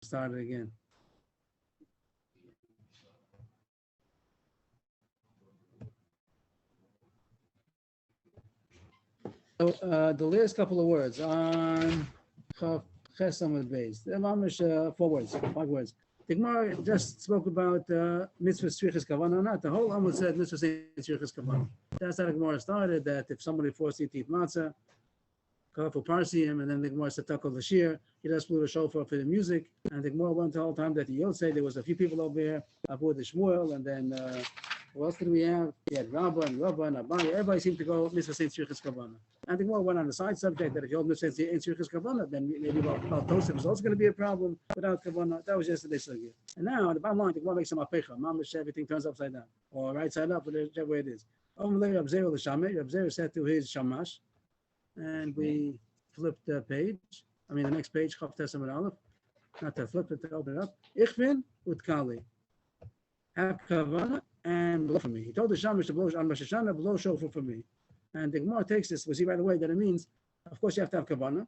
Start it again. So the last couple of words on Chesam with base. The mamish 4 words, 5 words. The Gemara just spoke about mitzvah tzrichas kavanah, not the whole Amud said mitzvah tzrichas kavanah. That's how the Gemara started. That if somebody forced you to eat matzah, kafel parsiim, and then the Gemara said takol l'shir, he just blew the shofar for the music, and the Gemara went the whole time that the Yotzei, there was a few people over here, Abu the Shmuel, and then what else did we have? We had Rabba and Abani. Everybody seemed to go mitzvah tzrichas kavanah. And the Gemara went on the side subject that if you hold mitzvah tzrichas kavanah, then maybe about Tosef is also going to be a problem without kavanah. That was yesterday's sugya. And now the bottom line, the Gemara makes some apecha. Mamish, everything turns upside down or right side up, whichever way it is. Reb Zera said to his shamash, and we flipped the page. I mean, the next page, Chav Tesam and Aleph. Not to flip it, to open it up. Ichvin utkali. Have kavanah and blow for me. He told the shamash to blow on Rosh Hashanah, blow shofar for me. And the Gemara takes this, we see right away that it means, of course, you have to have kavanah.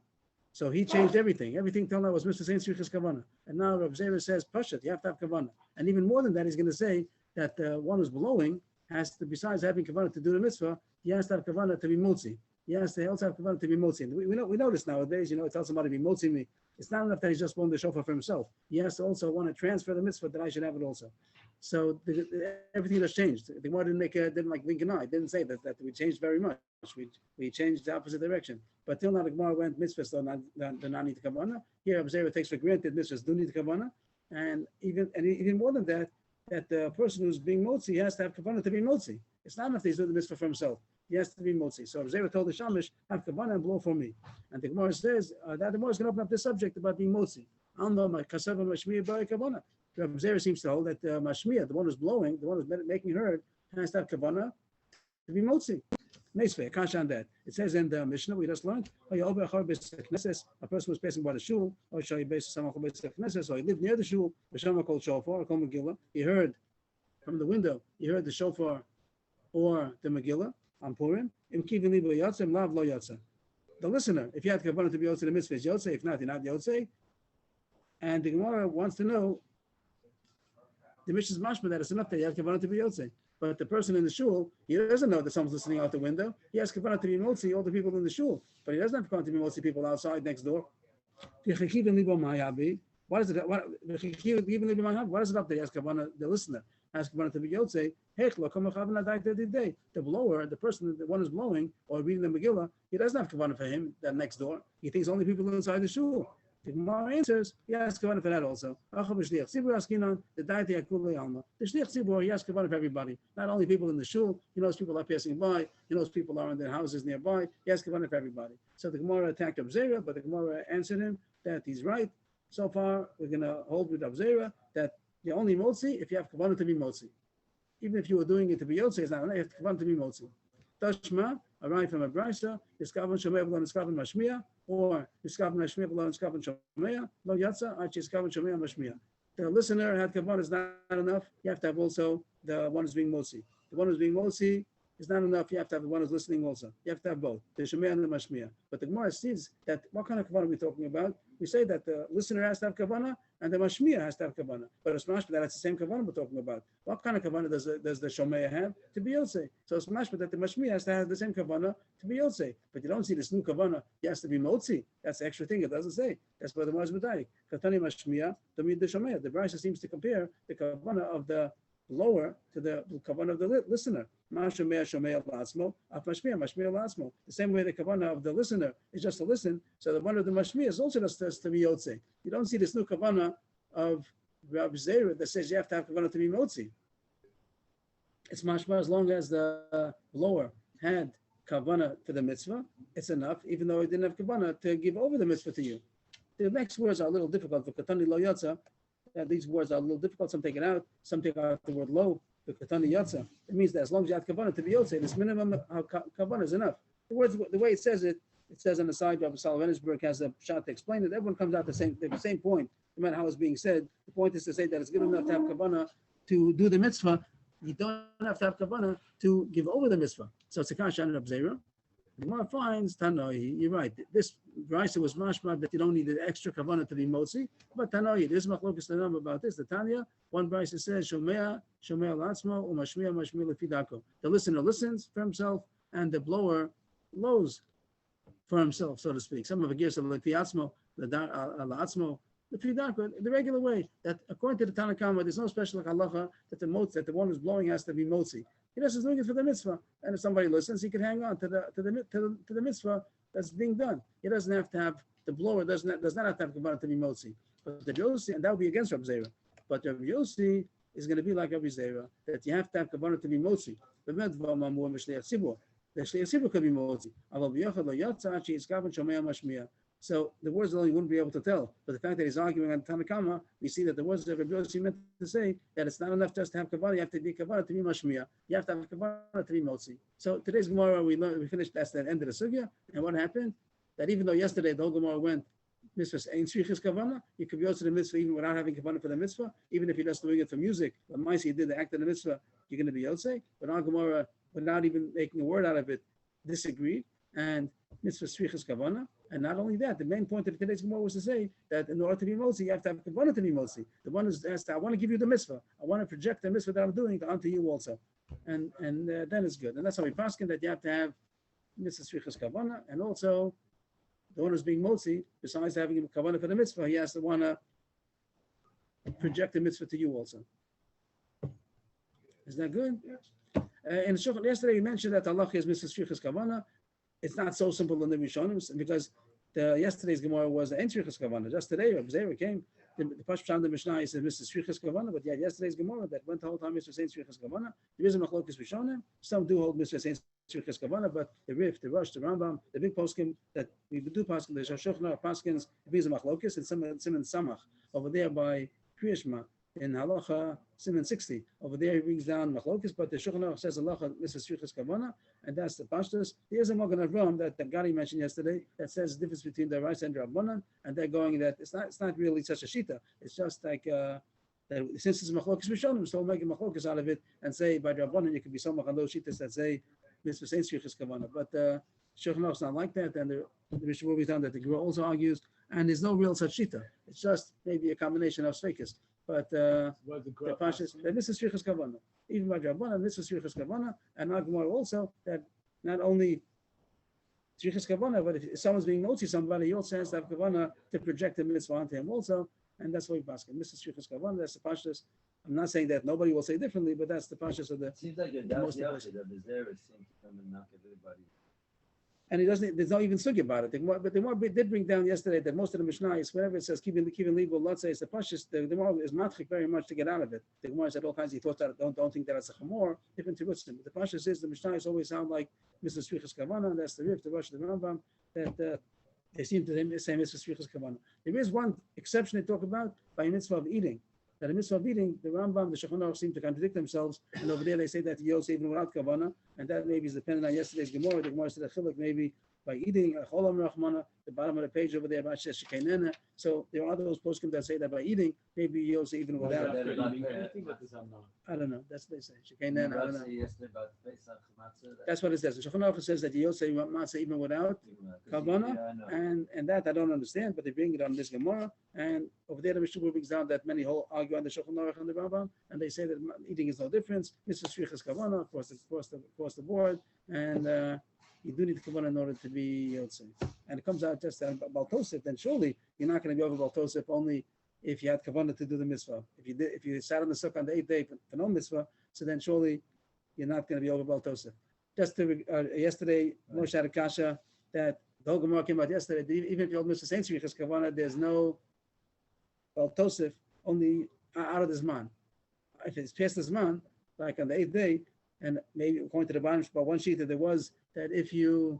So he changed everything. Everything till now was Mr. Saint Tzrichas kavanah. And now Reb Zera says, Pashat, you have to have kavanah. And even more than that, he's going to say that the one who's blowing has to, besides having kavanah to do the mitzvah, he has to have kavanah to be motzi. He has to also have kavanah to be motzi. And we know this nowadays, it tells somebody to be motzi me. It's not enough that he's just blowing the shofar for himself. He has to also want to transfer the mitzvah that I should have it also. So everything has changed. The Gemara didn't like wink an eye. Didn't say that we changed very much. We changed the opposite direction. But till now the Gemara went mitzvahs do not need kavanah. Here Reb Zera takes for granted mitzvahs do need kavanah, and even more than that, that the person who's being motzi has to have kavanah to be motzi. It's not enough that he's doing the mitzvah for himself. He has to be motzi. So Reb Zera told the shamish, have kavanah and blow for me. And the Gemara says that the Gemara is going to open up this subject about being motzi. Reb Zera seems to hold that mashmiya, the one who's blowing, the one who's making heard, has to have kavanah to be motzi. Meisvei, Akash on that. It says in the Mishnah we just learned, a person who's passing by the shul, or he lived near the shul, called shofar, called Megillah. He heard from the window, he heard the shofar or the Megillah on Purim. The listener, if you had kavanah to be yotzei, the mitzvah is yotzei. If not, you're not yotzei. And the Gemara wants to know, the Mishnah is mashma that it's enough that you have kavanah to be yotzei. But the person in the shul, he doesn't know that someone's listening out the window. He has kavanah to be motzi all the people in the shul, but he doesn't have kavanah to be motzi people outside next door. Why does it? What is it up there? He has kavanah, the listener has kavanah to be yotzei. The blower, the person, the one who's blowing or reading the Megillah, he doesn't have kavanah for him. That next door, he thinks only people inside the shul. The Gemara answers, he has kavanah for that also. The shliach tzibur, he has kavanah for everybody. Not only people in the shul, he knows people are passing by, he knows people are in their houses nearby, he has kavanah for everybody. So the Gemara attacked Reb Zera, but the Gemara answered him that he's right. So far, we're going to hold with Reb Zera that you're only motzi if you have kavanah to be motzi. Even if you were doing it to be yotzei, it's not enough, you have kavanah to be motzi. Tashma, arrived from a brisa, iskavan shomei v'lo iskavan mashmiya, or iskavan mashmiya v'lo iskavan shomei, lo yatsa, achi iskavan shomei mashmiya. The listener had kavanah is not enough. You have to have also the one who's being motzi. The one who's being motzi is not enough. You have to have the one who's listening also. You have to have both, the shomei and the mashmiya. But the Gemara sees that what kind of kavanah are we talking about? We say that the listener has to have kavanah and the mashmiya has to have kavanah. But it's mashma that it's the same kavanah we're talking about. What kind of kavanah does the shomei have to be yotzei? So it's mashma that the mashmiya has to have the same kavanah to be yotzei. But you don't see this new kavanah. He has to be motzi. That's the extra thing. It doesn't say. That's what the Maz B'dayik. Katani mashmiya, the shomei. The Brisa seems to compare the kavanah of the blower to the kavanah of the listener. The same way the kavanah of the listener is just to listen, so the one of the mashmiya is also just to be yotzei. You don't see this new kavanah of Reb Zera that says you have to have kavanah to be motzi. It's mashma as long as the blower had kavanah for the mitzvah, it's enough, even though he didn't have kavanah to give over the mitzvah to you. The next words are a little difficult. For katani lo yatsa, these words are a little difficult. Some take it out, some take out the word lo. The katani yatsa. It means that as long as you have kavanah to be yotzei, this minimum kavanah is enough. The way it says on the side. Rabbi Saul Vennisberg has a shot to explain it. Everyone comes out the same point, no matter how it's being said. The point is to say that it's good enough to have kavanah to do the mitzvah. You don't have to have kavanah to give over the mitzvah. So it's a kasha on Reb Zera. The Gemara finds Tanoi. You're right. This Brisa was mashma that you don't need an extra kavanah to be motzi. But Tanoi, there's machlokas Tanam about this. The Tanya, one Brisa says Shomea latzmo umashmiya mashmiya lefidako. The listener listens for himself, and the blower blows for himself, so to speak. Some of the gears of lefiatzmo, the la'atzmo, the regular way. That according to the Tanna Kama, there's no special halacha that the one who's blowing has to be motzi. He just is doing it for the mitzvah, and if somebody listens, he can hang on to the mitzvah that's being done. He doesn't have to have the blower does not have to have kavanah to be motzi. But the Yossi, and that would be against Rav Zera. But Rav Yossi is going to be like Rav Zera, that you have to have kavanah to be motzi. The shliach tzibur could be motzi. So the words only wouldn't be able to tell. But the fact that he's arguing on Tanna Kama, we see that the words that Rabbi Yossi meant to say that it's not enough just to have kavanah. You have to be kavanah to be mashmiya. You have to have kavanah to be motzi. So today's Gemara we finished. That's the end of the sugya. And what happened? That even though yesterday the whole Gemara went mitzvah ain't shrichas kavanah, you could be also the mitzvah even without having kavanah for the mitzvah. Even if you're just doing it for music, but Maisi did the act of the mitzvah, you're going to be yotzei. But our Gemara, without even making a word out of it, disagreed and mitzvah shrichas kavanah. And not only that, the main point of today's Gemara was to say that in order to be motzi, you have to have kavanah to be motzi. The one who's asked, I want to give you the mitzvah. I want to project the mitzvah that I'm doing onto you also. And then it's good. And that's how we paskin that you have to have mitzvah shrichas kavanah. And also, the one who's being motzi, besides having a kavanah for the mitzvah, he has to want to project the mitzvah to you also. Is that good? In the yesterday, we mentioned that Allah is mitzvah shrichas kavanah. It's not so simple in the Rishonim because yesterday's Gemara was the Entrichas Kavanah. Just today, Rav Zera came, the Pashpasham of the Mishnah says Mr. Shrichas Kavanah, but yesterday's Gemara that went the whole time Mr. Saint Shrichas Kavanah. There is a Machlokes Rishonim. Some do hold Mr. Saint Shrichas Kavanah, but the Rif, the Rosh, the Rambam, the big poskim that we do poskim, the Shashokna, Paskins, it is a Machlokes, and Simon Samach over there by Kriyashma. In Halacha Simon 60, over there he brings down Machlokes, but the Shulchan Aruch says Halacha Mr. Shrichas Kavanah, and that's the Pashtus. There's a Magen Avraham that Gary mentioned yesterday that says the difference between the Rice and the Rabbanan, and they're going that it's not really such a shita. It's just like that since it's Machlokes Rishonim, so we'll make a Machlokes out of it and say by the Rabbanan you can be some on those shitas that say Mr. Saint Shrichas Kavanah, but Shulchan Aruch's not like that, and the Mishnah will be done that the Gemara also argues, and there's no real such shita. It's just maybe a combination of sveikas. But the Pashas, that this is Shrichas Kavanah. Even by Rabbanan, this is Shrichas Kavanah, and Gemara also that not only Shrichas Kavanah, but if someone's being motzi somebody, he also has to have Kavanah to project the mitzvah onto him also, and that's why we pass. This is Shrichas Kavanah. That's the Pashas. I'm not saying that nobody will say differently, but that's the Pashas of the. It seems like your dad, the other that is there, seems to come and knock everybody. And he doesn't. There's not even sugi about it. But the Gemara did bring down yesterday that most of the Mishnayos, whenever it says keeping legal, let's say it's the pashas. The Gemara is matchik very much to get out of it. The Gemara said all kinds. He thought that don't think that it's a chamor. Different tirutzim. The pashas is the Mishnayos always sound like Mr. Shrichas Kavanah. That's the Rif, the Rosh, the Rambam. That they seem to say Mr. Shrichas Kavanah. There is one exception they talk about by a mitzvah of eating. That a mitzvah of eating, the Rambam, the Shulchan Aruch seem to contradict themselves, and over there they say that Yosef even without kavanah, and that maybe is dependent on yesterday's Gemara. The Gemara said that chiluk maybe by eating a cholam rachmana, the bottom of the page over there about shekenena. So there are those poskim that say that by eating, maybe Yosef even without. I don't know. That's what they say. Shekenena. I don't know. That's what it says. The Shulchan Aruch says that Yosef matzah even without kavanah, and that I don't understand, but they bring it on this Gemara. And over there, the Mishnah brings down that many argue on the Shulchan Aruch and the Rambam, and they say that eating is no difference. Mr. Shrichas Kavanah across the board, and you do need kavanah in order to be yotzei. And it comes out just about Tosef, then surely you're not going to be over Tosef only if you had kavanah to do the mitzvah. If you sat on the sukkah on the 8th day for no mitzvah, so then surely you're not going to be over Tosef. Just yesterday, Moshe had a kasha that the whole Gemara came out yesterday. Even if you hold Mr. Saint Shrichas Kavanah, there's no Tosef only out of the Zman. If it's past the Zman, like on the 8th day, and maybe according to the Baruch, but one sheet that there was that if you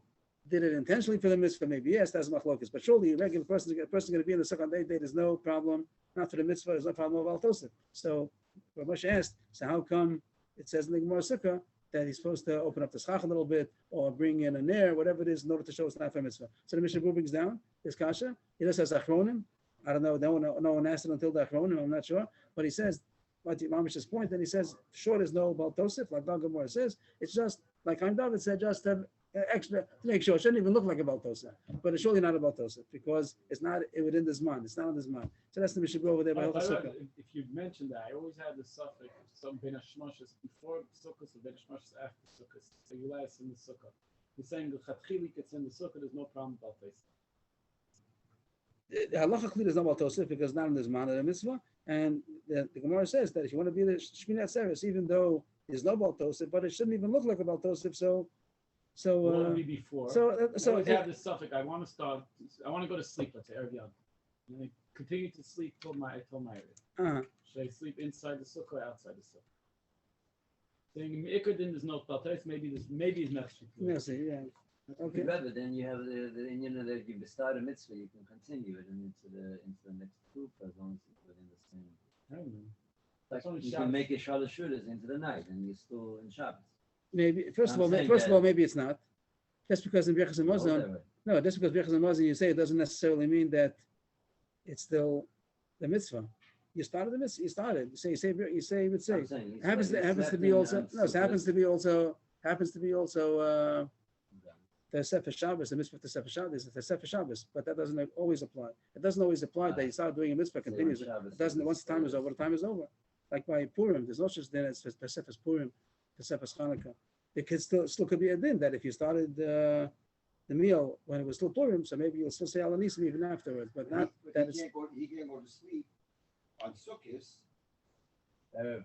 did it intentionally for the mitzvah, maybe yes, that's machlokes. But surely a regular person going to be in the sukkah on the 8th day. There's no problem. Not for the mitzvah. There's no problem about Tosef. So Moshe asked, so how come it says in the Gemara Sukkah that he's supposed to open up the schach a little bit or bring in a nair, whatever it is, in order to show it's not for mitzvah? So the Mishnah brings down this kasha. He just says achronim. I don't know. No one asked it until the achronim. I'm not sure, but he says. But Mamish's point, then he says, sure, there's no Baal Tosef, like Gal Gemara says. It's just like Chaim David said, just extra to make sure. It shouldn't even look like a Baltosa, but it's surely not a Baltosa because it's not within this man. It's not in this man. So that's the Mishnah over there by By Hilchos the way, Sukkah. if you mentioned that, I always had the suffix some ben hashmashas before sukkahs or ben hashmashas after sukkahs. So you last in the sukkah. You're saying the chatchilik it's in the sukkah. There's no problem about this. The halacha clear is not Baltosa because not in this man of the mitzvah. And the Gemara says that if you want to be the Shmini Atzeres, even though there's no Baltosa, but it shouldn't even look like a Baltosa. So What would be before? so I always have the suffix. I want to go to sleep. Let's say Erev Yom. And I continue to sleep till my area. Should I sleep inside the sukkah or outside the sukkah? Saying Ikadin there's no Baltosa. Maybe it's Mechshik. yeah. Okay. But then you have the Indian that if you start a mitzvah, you can continue it and into the next group as long as it's within the same. I don't know. Like only you Shabbos. can make a Shabbos Shudas into the night and you're still in Shabbos. Maybe first I'm of saying all, that- maybe it's not. Just because in Birchas Goes Hamazon, that way. no, just because Birchas Hamazon you say it doesn't necessarily mean that it's still the mitzvah. You started the mitzvah. You started. You say you would say. I'm saying you Happens slept- to you happens to slept be in also on no. It happens to be also Yeah. the Sefer Shabbos, the mitzvah of the Sefer Shabbos, the Sefer Shabbos, but that doesn't always apply. It doesn't always apply that you start doing a mitzvah So on continuously. Shabbos, It doesn't. it's Once the time is still- over, the time is over. Like by Purim, there's no such thing as the Sefer Purim, the Sefer Chanukah. It could still could be a din that if you started the meal when it was still Purim, so maybe you'll still say Al Anisim even afterwards, but not But that he it's. can't go to sleep on Sukkot. Uh,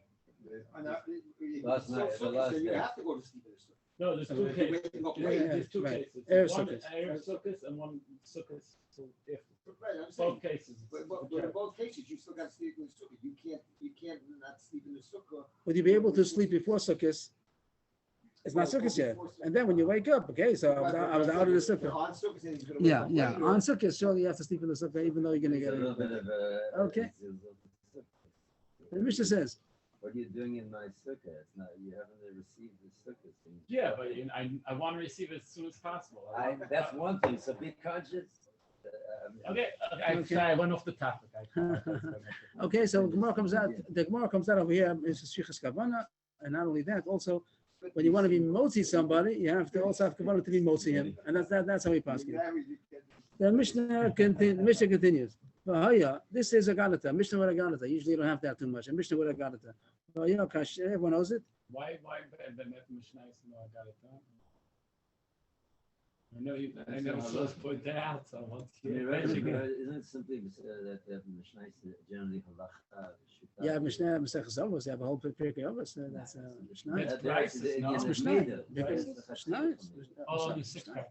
Last night, the so last you day. have to go to sleep in the Sukkot. No, there's two You're cases. waking up Yeah, late. yeah. There's two right. cases. Erev One Sukkot. Erev Sukkot and one Sukkot till after. Right, I'm Both saying. cases. But in both cases, you still got to sleep in the Sukkot. You can't not sleep in the Sukkah. Would you be able to sleep before Sukkot? It's not Sukkot yet. And then when you wake up, okay, so I was out of the Sukkah. On Sukkot, then he's gonna wake Yeah, up yeah. later. On Sukkot, surely you have to sleep in the Sukkah, even though you're going to It's get a little bit it. of a. Okay. it's- The Mishnah says, What are you doing in my sukkah? It's not, you haven't received the sukkah thing. Yeah, but I want to receive it as soon as possible. That's one thing, so be conscious. Okay, I'm Okay. sorry, I went off the topic. okay, so the Gemara comes out over here, is Shvichas Kavana, and not only that, also, when you want to be motzi somebody, you have to also have Kavana to be motzi him, and that's how we pass it. The Mishnah continues. V'haya, this is a Ganata, Mishnah with a Ganata. Usually you don't have that too much. A Mishnah with a Ganata. V'haya, everyone knows it. Why Ben Mishnah is no, I got it done. I know it's supposed to point that out, so once I mean, you right, mention it. isn't it simply that the Mishnah is generally halacha? Yeah, Mishnah, Masech Zavos, you have a whole Pirkei Avos. That's Mishnah. It's prices, no? It's Mishnah. Mishnah. Oh, the six pack.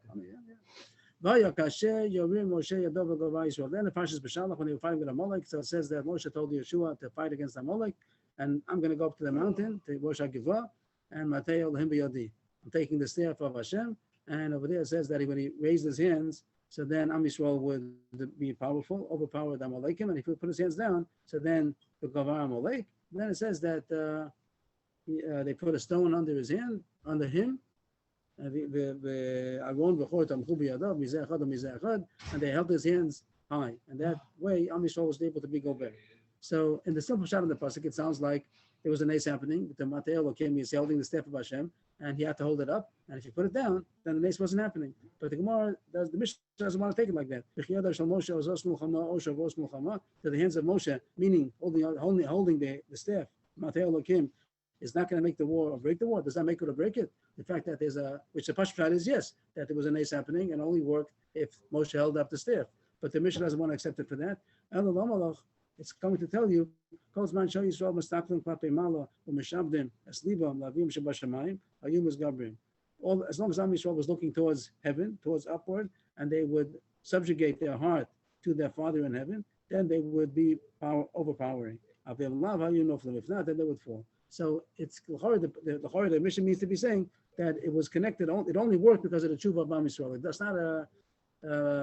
Vaya kasher yorim Moshe yadov v'gova Yisrael. Then the Parshas B'Shalach when they were fighting with Amalek, so it says that Moshe told Yeshua to fight against Amalek, and I'm going to go up to the mountain to Rosh Hagivah, and Mateo Lahim b'yadi. I'm taking the staff of Hashem, and over there it says that when he raised his hands, so then Am Yisrael would be powerful, overpower the Amalekim, and if he put his hands down, so then the Gavar Amalek. Then it says that they put a stone under his hand, under him. And they held his hands high, and that way Am Yisrael was able to be go back. So in the simple shot of the pasuk, it sounds like there was an ace happening. The Mateo came, he's holding the staff of Hashem, and he had to hold it up. And if you put it down, then the ace wasn't happening. But the Gemara, the Mishnah doesn't want to take it like that. To the hands of Moshe, meaning holding the staff. Mateo Elokim is not going to make the war or break the war. Does that make it or break it? The fact that there's which the Pashut is yes, that there was an ace happening and only worked if Moshe held up the staff. But the Mishnah doesn't want to accept it for that. It's coming to tell you, as long as Am Yisrael was looking towards heaven, towards upward, and they would subjugate their heart to their Father in heaven, then they would be overpowering. If not, then they would fall. So it's the mission means to be saying that it was connected. It only worked because of the tshuva of Am Yisrael. That's not a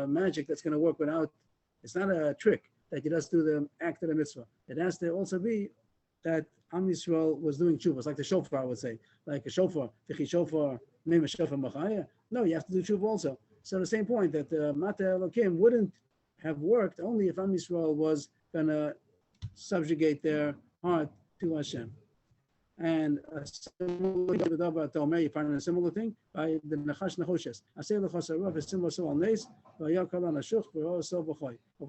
magic that's going to work without. It's not a trick that you just do the act of the mitzvah. It has to also be that Am Yisrael was doing tshuva. It's like the shofar, I would say, like a shofar, fichi shofar, name a shofar machaya. No, you have to do tshuva also. So the same point that Mata Elokim wouldn't have worked only if Am Yisrael was going to subjugate their heart to Hashem. And a similar you find a similar thing by the Nachash Nechoshes. I say the Chosarov is similar to Nes, over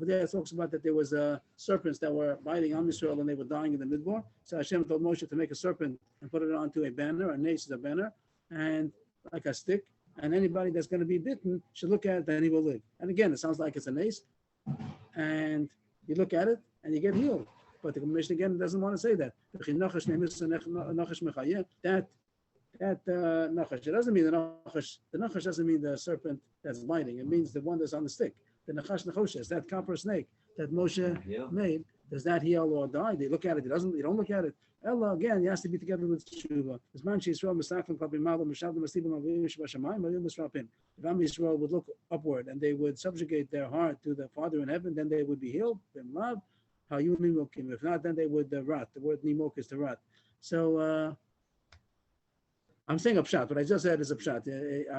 there it talks about that there was serpents that were biting Am Yisrael and they were dying in the Midbar. So Hashem told Moshe to make a serpent and put it onto a banner. A Nes is a banner, and like a stick. And anybody that's going to be bitten should look at it and he will live. And again, it sounds like it's a Nes. And you look at it and you get healed. But the Mishnah again doesn't want to say that. That Nachash, it doesn't mean the Nachash. The Nachash doesn't mean the serpent that's biting. It means the one that's on the stick. The Nachash Nechoshes, that copper snake that Moshe made. Does that heal or die? They look at it. You don't look at it. Ella again, he has to be together with Tshuva. As man Yisrael Misaklim Klapi Malo Mishav Masibim Avim Shabashamayim Avim Misrapin. If Am Yisrael would look upward and they would subjugate their heart to the Father in heaven, then they would be healed. Then love. If not, then they would rot. The word nimok is to rot. So I'm saying a pshat. What I just said is a pshat.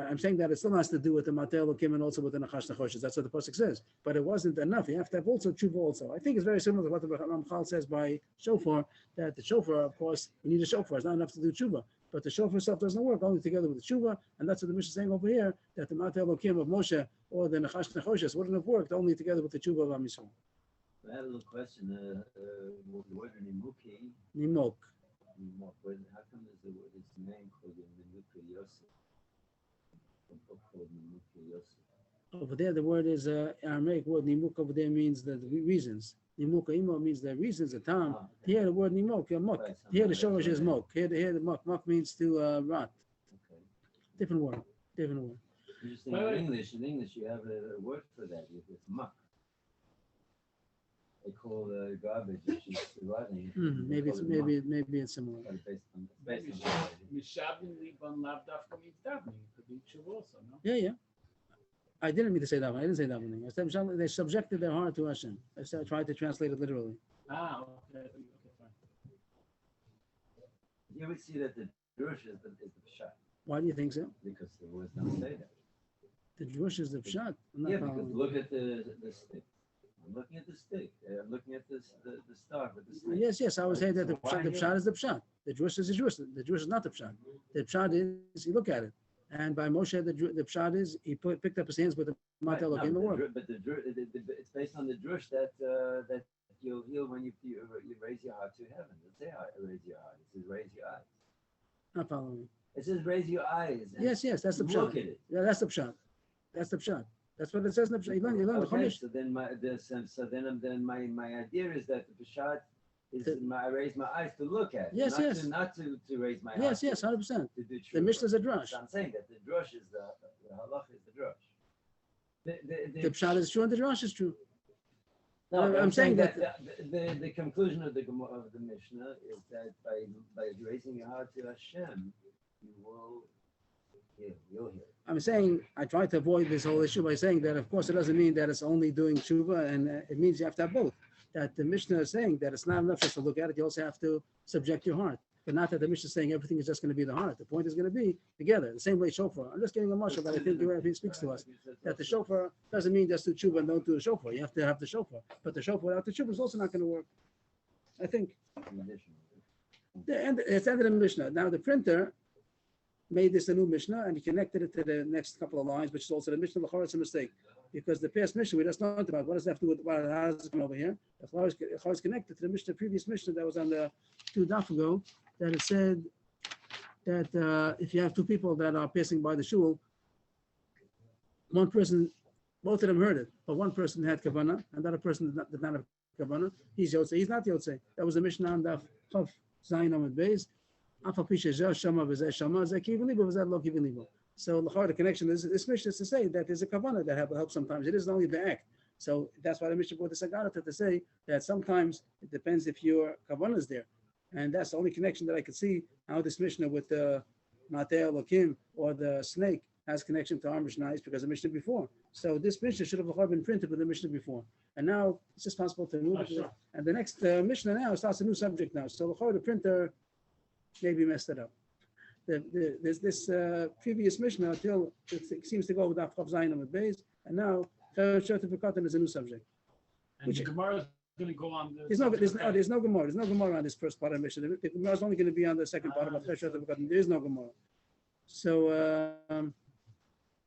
I'm saying that it still has to do with the Matel Lokim and also with the Nachash Nechoshes. That's what the pasuk says. But it wasn't enough. You have to have also tshuva also. I think it's very similar to what the Ramchal says by shofar, that the shofar, of course, you need a shofar. It's not enough to do tshuva. But the shofar itself doesn't work, only together with the tshuva. And that's what the Mishnah is saying over here, that the Matel Lokim of Moshe or the Nachash Nechoshes wouldn't have worked only together with the tshuva of Am Yisrael. I had a little question. The word nimuki. Nimok. Nimok. How come there's a name called Nimuki Yosef? A book called Nimuki Yosef. Over there, the word is Aramaic word nimuk. Over there means the reasons. Nimuka imo means the reasons, the time. Here, the word nimok, mok. Right, Here, the shorish is mok. Here, the mok. Mok means to rot. Okay. Different word. Different word. Interesting. In English, you have a word for that. It's muck. They call garbage, which is rotting. Maybe it's similar. Mishabim liban lav dafka means davening. It could be tshuva also, no? Yeah. I didn't mean to say that. I didn't say davening. I said they subjected their heart to Hashem. I tried to translate it literally. Okay, fine. You would see that the drush is the pshat. Why do you think so? Because the words don't say that. The drush is the pshat. Yeah, because look at the stick. I'm looking at the stick. I'm looking at the star with the snake. Yes. I would say that the pshat is the pshat. The drush is the drush. The drush is not the pshat. The pshat is you look at it. And by Moshe, the pshat is he picked up his hands with the matel of the world. But it's based on the drush that you'll heal when you raise your heart to heaven. It doesn't say raise your heart. It says raise your eyes. Not following. It says raise your eyes. Yes, that's the pshat. Look at it. Yeah, that's the pshat. That's the pshat. That's what it says in the pshat. You learn the Chumash. So then my idea is that the pshat is I raise my eyes to look at. Yes. Not to raise my eyes. Yes, 100%. The Mishnah is a drush. So I'm saying that the drush is the halach is the drush. The pshat is true and the drush is true. No, I'm saying that the conclusion of the Mishnah is that by raising your heart to Hashem, you'll hear. I'm saying I try to avoid this whole issue by saying that, of course, it doesn't mean that it's only doing tshuva, and it means you have to have both. That the Mishnah is saying that it's not enough just to look at it; you also have to subject your heart. But not that the Mishnah is saying everything is just going to be the heart. The point is going to be together, the same way shofar. I'm just getting a mashal, but I think he speaks to us that the shofar doesn't mean just do tshuva and don't do the shofar. You have to have the shofar, but the shofar without the tshuva is also not going to work. I think. It's ended in Mishnah. Now the printer made this a new Mishnah and he connected it to the next couple of lines, which is also the Mishnah. L'chorah, it's a mistake because the past Mishnah we just learned about. What does that have to do with how does it come over here? The L'chorah is connected to the Mishnah, previous Mishnah that was on the 2 daf ago, that it said that if you have 2 people that are passing by the shul, one person, both of them heard it, but one person had kavanah and the other person did not have kavanah. He's Yotzei. He's not Yotzei. That was the Mishnah on daf Chav Zayin Amud Beis. So the connection is this Mishnah is to say that there's a kavanah that helps sometimes. It isn't only the act. So that's why the Mishnah brought the Sagarata to say that sometimes it depends if your kavanah is there. And that's the only connection that I could see how this Mishnah with the Matei Elokim or the snake has connection to our Mishnah because the Mishnah before. So this Mishnah should have been printed with the Mishnah before. And now it's just possible to move it. And the next Mishnah now starts a new subject now. So the printer maybe messed it up. There's this previous Mishnah until it seems to go with Chav Zayin Amud Beis, and now Cheret V'Katan is a new subject. And the Gemara is going to go on the. There's no Gemara. There's no Gemara on this first part of the Mishnah. The Gemara is only going to be on the second part of the There is no Gemara. So,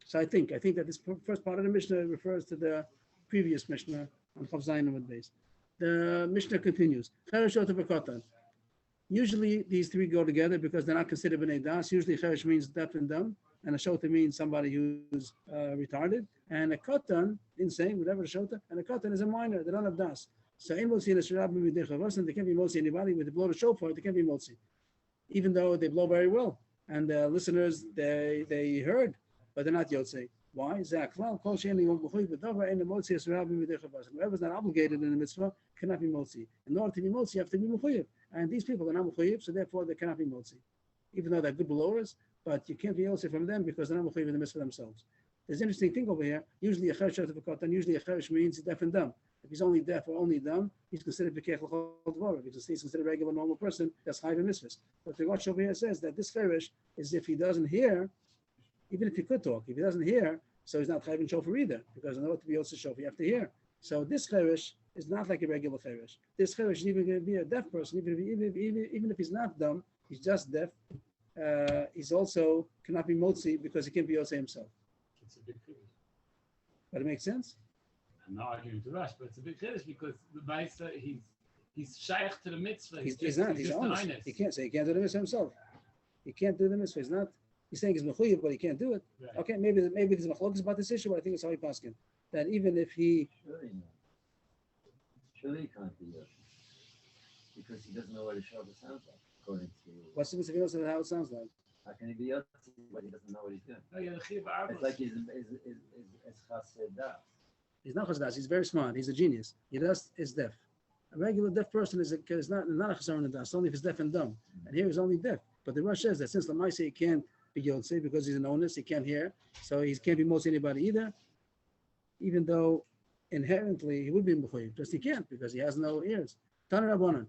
so I think that this first part of the Mishnah refers to the previous Mishnah on Chav Zayin Amud Beis. The Mishnah continues. Usually these three go together because they're not considered b'nei das. Usually cheresh means deaf and dumb, and a shota means somebody who's retarded, and a katan, insane, whatever a shota, and a katan is a minor. They don't have das. So in motzi in a shirab they can't be motzi anybody with the blow the shofar. They can't be motzi, even though they blow very well, and the listeners they heard, but they're not yotzei. Why? Whoever's not obligated in the mitzvah cannot be motzi. In order to be motzi, you have to be mechuyev. And these people are not mechuyev, so therefore they cannot be motzi. Even though they're good blowers, but you can't be motzi from them because they're not mechuyev in the mitzvah themselves. There's an interesting thing over here. Usually a cheresh of a katan, usually a cheresh means he's deaf and dumb. If he's only deaf or only dumb, he's considered b'keich l'chol dvor. If he's considered a regular normal person, that's chayiv and mitzvahs. But the Rosh over here says that this cheresh is if he doesn't hear, even if he could talk, if he doesn't hear, so he's not chayiv and shofar either, because in order to be also shofar, you have to hear. So this cheresh is not like a regular cheresh. This cheresh is even going to be a deaf person, even if he's not dumb, he's just deaf. He's also cannot be motzi because he can't be yosei himself. It's a big chiddush. But it makes sense. I'm not arguing to Rush, but it's a big chiddush because the Maisa he's shaykh to the mitzvah. He's not. He's honest. He can't say he can't do the mitzvah himself. He can't do the mitzvah. He's not. He's saying he's mechuyev, but he can't do it. Right. Okay, maybe there's machlokes about this issue, but I think it's how he paskin that even if he surely he can't be yoshi because he doesn't know what a shofar sounds like. According to what's the mitzvah? He doesn't know how it sounds like. How can he be yoshi but he doesn't know what he's doing? Oh, yeah, it's like he's chassid das. He's not chassid das. He's very smart. He's a genius. He is deaf. A regular deaf person is not a chassid das. Only if he's deaf and dumb. And here he's only deaf. But the Rosh says that since Lamaisa he can't be yotzei because he's an onus, he can't hear, so he can't be motzi anybody either. Even though inherently he would be mechuyev, just he can't because he has no ears. Tana Rabbanan.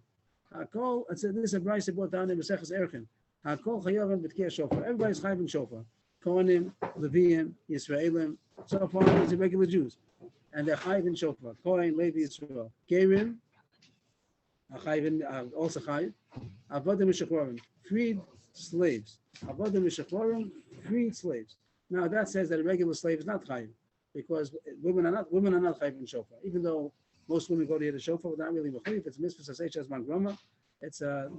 Hakol. This is a brayse brought down in Maseches Erchin. Hakol chayavim b'tkei shofar. Everybody's chayv in shofar. Kohanim, Leviim, Yisraelim. So far, these are regular Jews, and they're chayv in shofar. Kohen, Levi, Yisrael. Gerim, also chayv. Avodim mishachorim, freed slaves. Avodim mishachorim, freed slaves. Now that says that a regular slave is not chayv, because women are not chayv in shofar. Even though most women go to hear the shofar, but not really mechuyev. It's mitzvah sasei as mangrama. It's a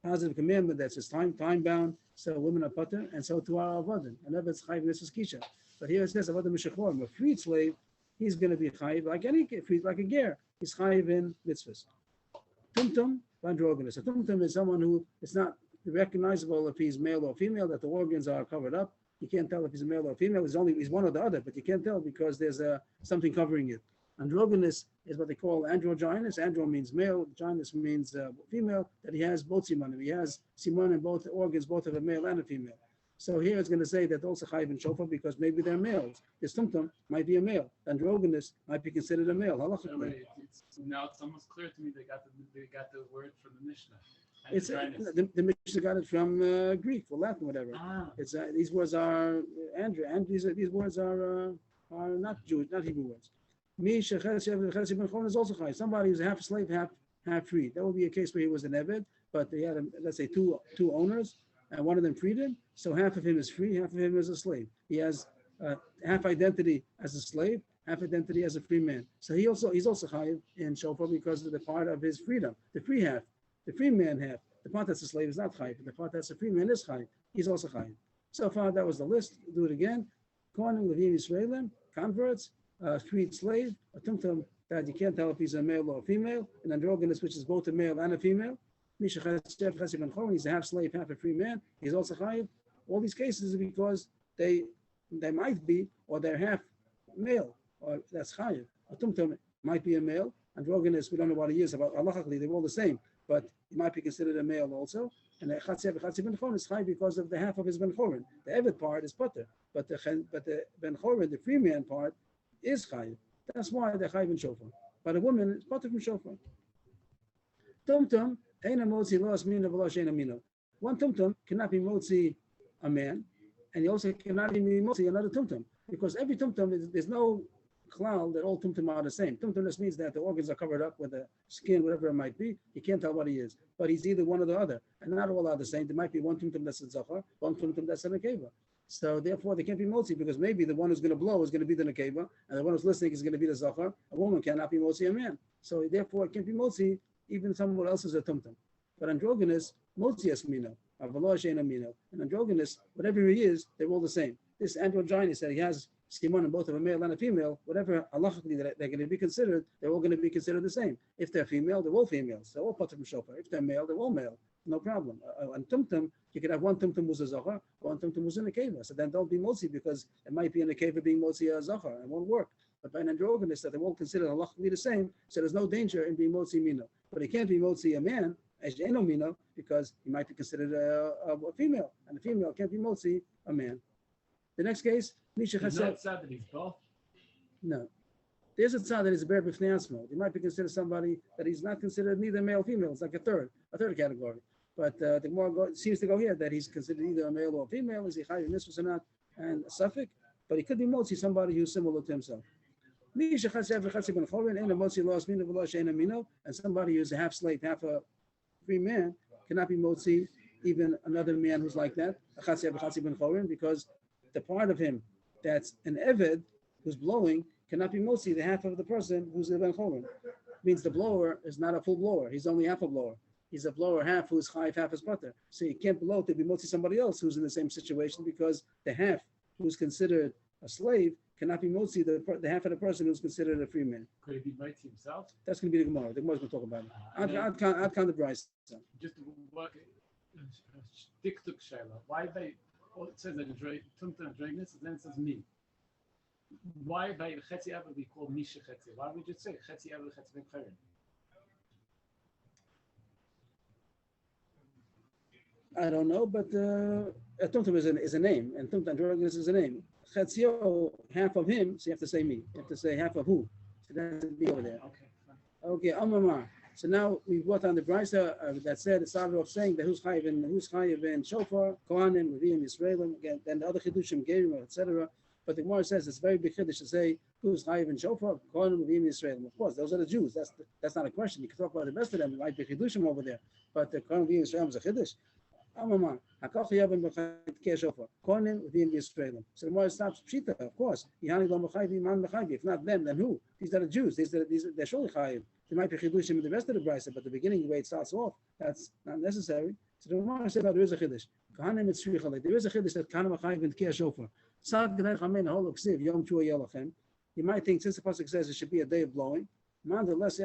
positive commandment that's just time bound. So women are pater, and so too are avodim. And that it's chayv mitzvah kisha. But here it says avodim mishachorim, a freed slave, he's going to be chayv like any freed, like a ger. He's chayv in mitzvahs. Tumtum, androgynous. A tumtum is someone who it's not recognizable if he's male or female, that the organs are covered up. You can't tell if he's a male or female. He's one or the other, but you can't tell because there's something covering it. Androgynous is what they call androgynous. Andro means male, gynous means female, that he has both simanim. He has siman in both organs, both of a male and a female. So here it's going to say that also chayv and shofar because maybe they're males. This tumtum might be a male. Androgynous might be considered a male. Now it's almost clear to me they got the word from the Mishnah. It's the Mishnah got it from Greek or Latin, whatever. It's these words are Andrew, and these words are not Jewish, not Hebrew words. Is also chayv. Somebody who's half a slave, half free. That would be a case where he was an eved, but they had let's say two owners, and one of them freed him. So half of him is free, half of him is a slave. He has half identity as a slave, half identity as a free man. So he's also chayv in shofar because of the part of his freedom, the free half. The free man half, the part that's a slave is not chayv, but the part that's a free man is chayv. He's also chayv. So far, that was the list. Do it again. Kohanim, Levim, Yisraelim, converts, freed slave, a tumtum that you can't tell if he's a male or a female, an androgynous, which is both a male and a female. He's a half slave, half a free man. He's also chayv. All these cases are because they might be, or they're half male, or that's chayv. A tumtum might be a male. Androgynous, we don't know what he is. About halachically, they're all the same. But he might be considered a male also. And the Chatzev Ben Chorin is chayv because of the half of his Ben Chorin. The Evet part is pater, but the Ben Chorin, the free man part, is chayv. That's why they're chayv in shofar. But a woman is pater from shofar. Tumtum eina motzi lo asmina v'lo sheina mina. One tumtum cannot be motzi a man, and he also cannot be motzi another tumtum because every tumtum there's no klal that all tumtum are the same. Tumtum just means that the organs are covered up with the skin, whatever it might be. You can't tell what he is, but he's either one or the other, and not all are the same. There might be one tumtum that's a zachar, one tumtum that's a nekeva. So therefore, they can't be motzi because maybe the one who's going to blow is going to be the nekeva, and the one who's listening is going to be the zachar. A woman cannot be motzi a man. So therefore, it can't be motzi even someone else is a tumtum. But androgynous, motzi es mino, avalo she'ena mino. And androgynous, whatever he is, they're all the same. This androgynous that he has siman in both of a male and a female, whatever halachically they're going to be considered, they're all going to be considered the same. If they're female, they're all females. They're all part of the shofar. If they're male, they're all male. No problem. And tumtum, you could have one tumtum who's a zachar, one tumtum who's in a keva. So then don't be motzi because it might be in a keva being motzi a zachar. It won't work. But by an androgynous that they won't consider halachically the same, so there's no danger in being motzi mino. But he can't be motzi a man as eno mino because he might be considered a female, and a female can't be motzi a man. The next case, Misha There's Chesed. no tzad that he's both. No. There's a tzad that is a bear b'fnei. He might be considered somebody that he's not considered neither male or female. It's like a third category. But the Gemara seems to go here that he's considered either a male or a female. Is he chayiv mitzvahs or not? And a suffix. But he could be motzi somebody who's similar to himself. Misha Chesed v'chatzi ben chorin ain't a motzi lo asmino v'lo she'ena mino. And somebody who's a half slave, half a free man cannot be motzi even another man who's like that. V'chatzi ben chorin, because the part of him that's an eved who's blowing cannot be motzi the half of the person who's a ben chorin. Means the blower is not a full blower. He's only half a blower. He's a blower half who's chayiv, half is butter. So you can't blow to be motzi somebody else who's in the same situation because the half who's considered a slave cannot be motzi the half of the person who's considered a free man. Could he be mighty himself? That's going to be the Gemara. The Gemara's going to talk about it. I'd count the price. Just work. Diktuk shayla. Why they? Well, it says that tumtum and dragness, and then it says me. Why by chetzi ava we call misha chetzi? Why don't we just say chetzi ava chetzi ben chorin? I don't know, but tumtum is a name, and tumtum androgynous is a name. Chetzio, half of him, so you have to say me. You have to say half of who. So that's me over there. Okay, fine. Okay, Amamar. So now we brought on the brisa that said, it started off saying that who's chayiv in shofar, kohanim, leviim, Yisraelim, again, then the other chidushim, gerim, etc. But the Gemara says it's very big chiddush to say who's chayiv in shofar, kohanim, leviim, Yisraelim. Of course, those are the Jews. That's not a question. You can talk about the best of them. It might be chidushim over there, but the kohanim, leviim, Yisraelim is a chiddush. Amamar. So the Gemara stops pshita. Of course, if not them, then who? These are the Jews. They're surely chayiv. There might be chidushim in the rest of the brisa, but the beginning, the way it starts off, that's not necessary. So the Gemara said, no, there is a chiddush. There is a chiddush that kahanim chayiv in tkiyah shofar. You might think since the pasuk says it should be a day of blowing, nonetheless,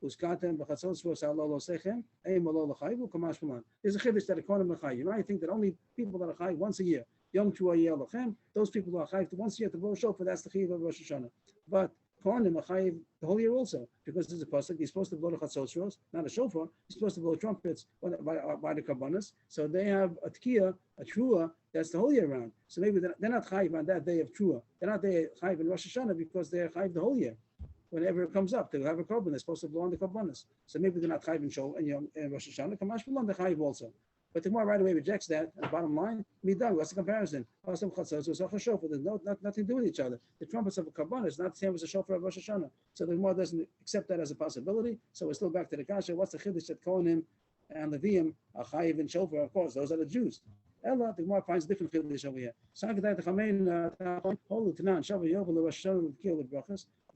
Uskatem b'chatzos for salolo sechem, ein malo l'chayvu kamash malan. There's a chiddush that a kohen l'chayv. You might think that only people that are chayv once a year, Yom Kippur lochem, those people who are chayv once a year to blow shofar, that's the chiyuv of Rosh Hashanah. But kohen are chayv the whole year also, because there's a pasuk. He's supposed to blow the chatzos, not a shofar. He's supposed to blow trumpets by the kabbanas. So they have a tkiyah, a trua, that's the whole year round. So maybe they're not chayv on that day of trua. They're not chayv in Rosh Hashanah because they're chayv the whole year. Whenever it comes up, they have a korban. They're supposed to blow on the korbanos. So maybe they're not chayiv in Rosh Hashanah. Kamash Malon, they're chayiv also. But the Gemara right away rejects that. At the bottom line, midah. What's the comparison? There's nothing to do with each other. The trumpets of a korban is not the same as the shofar of Rosh Hashanah. So the Gemara doesn't accept that as a possibility. So we're still back to the kasha. What's the chiddush that Kohanim and Leviim are chayiv in shofar? Of course, those are the Jews. Ella, the Gemara finds different chiddush over here.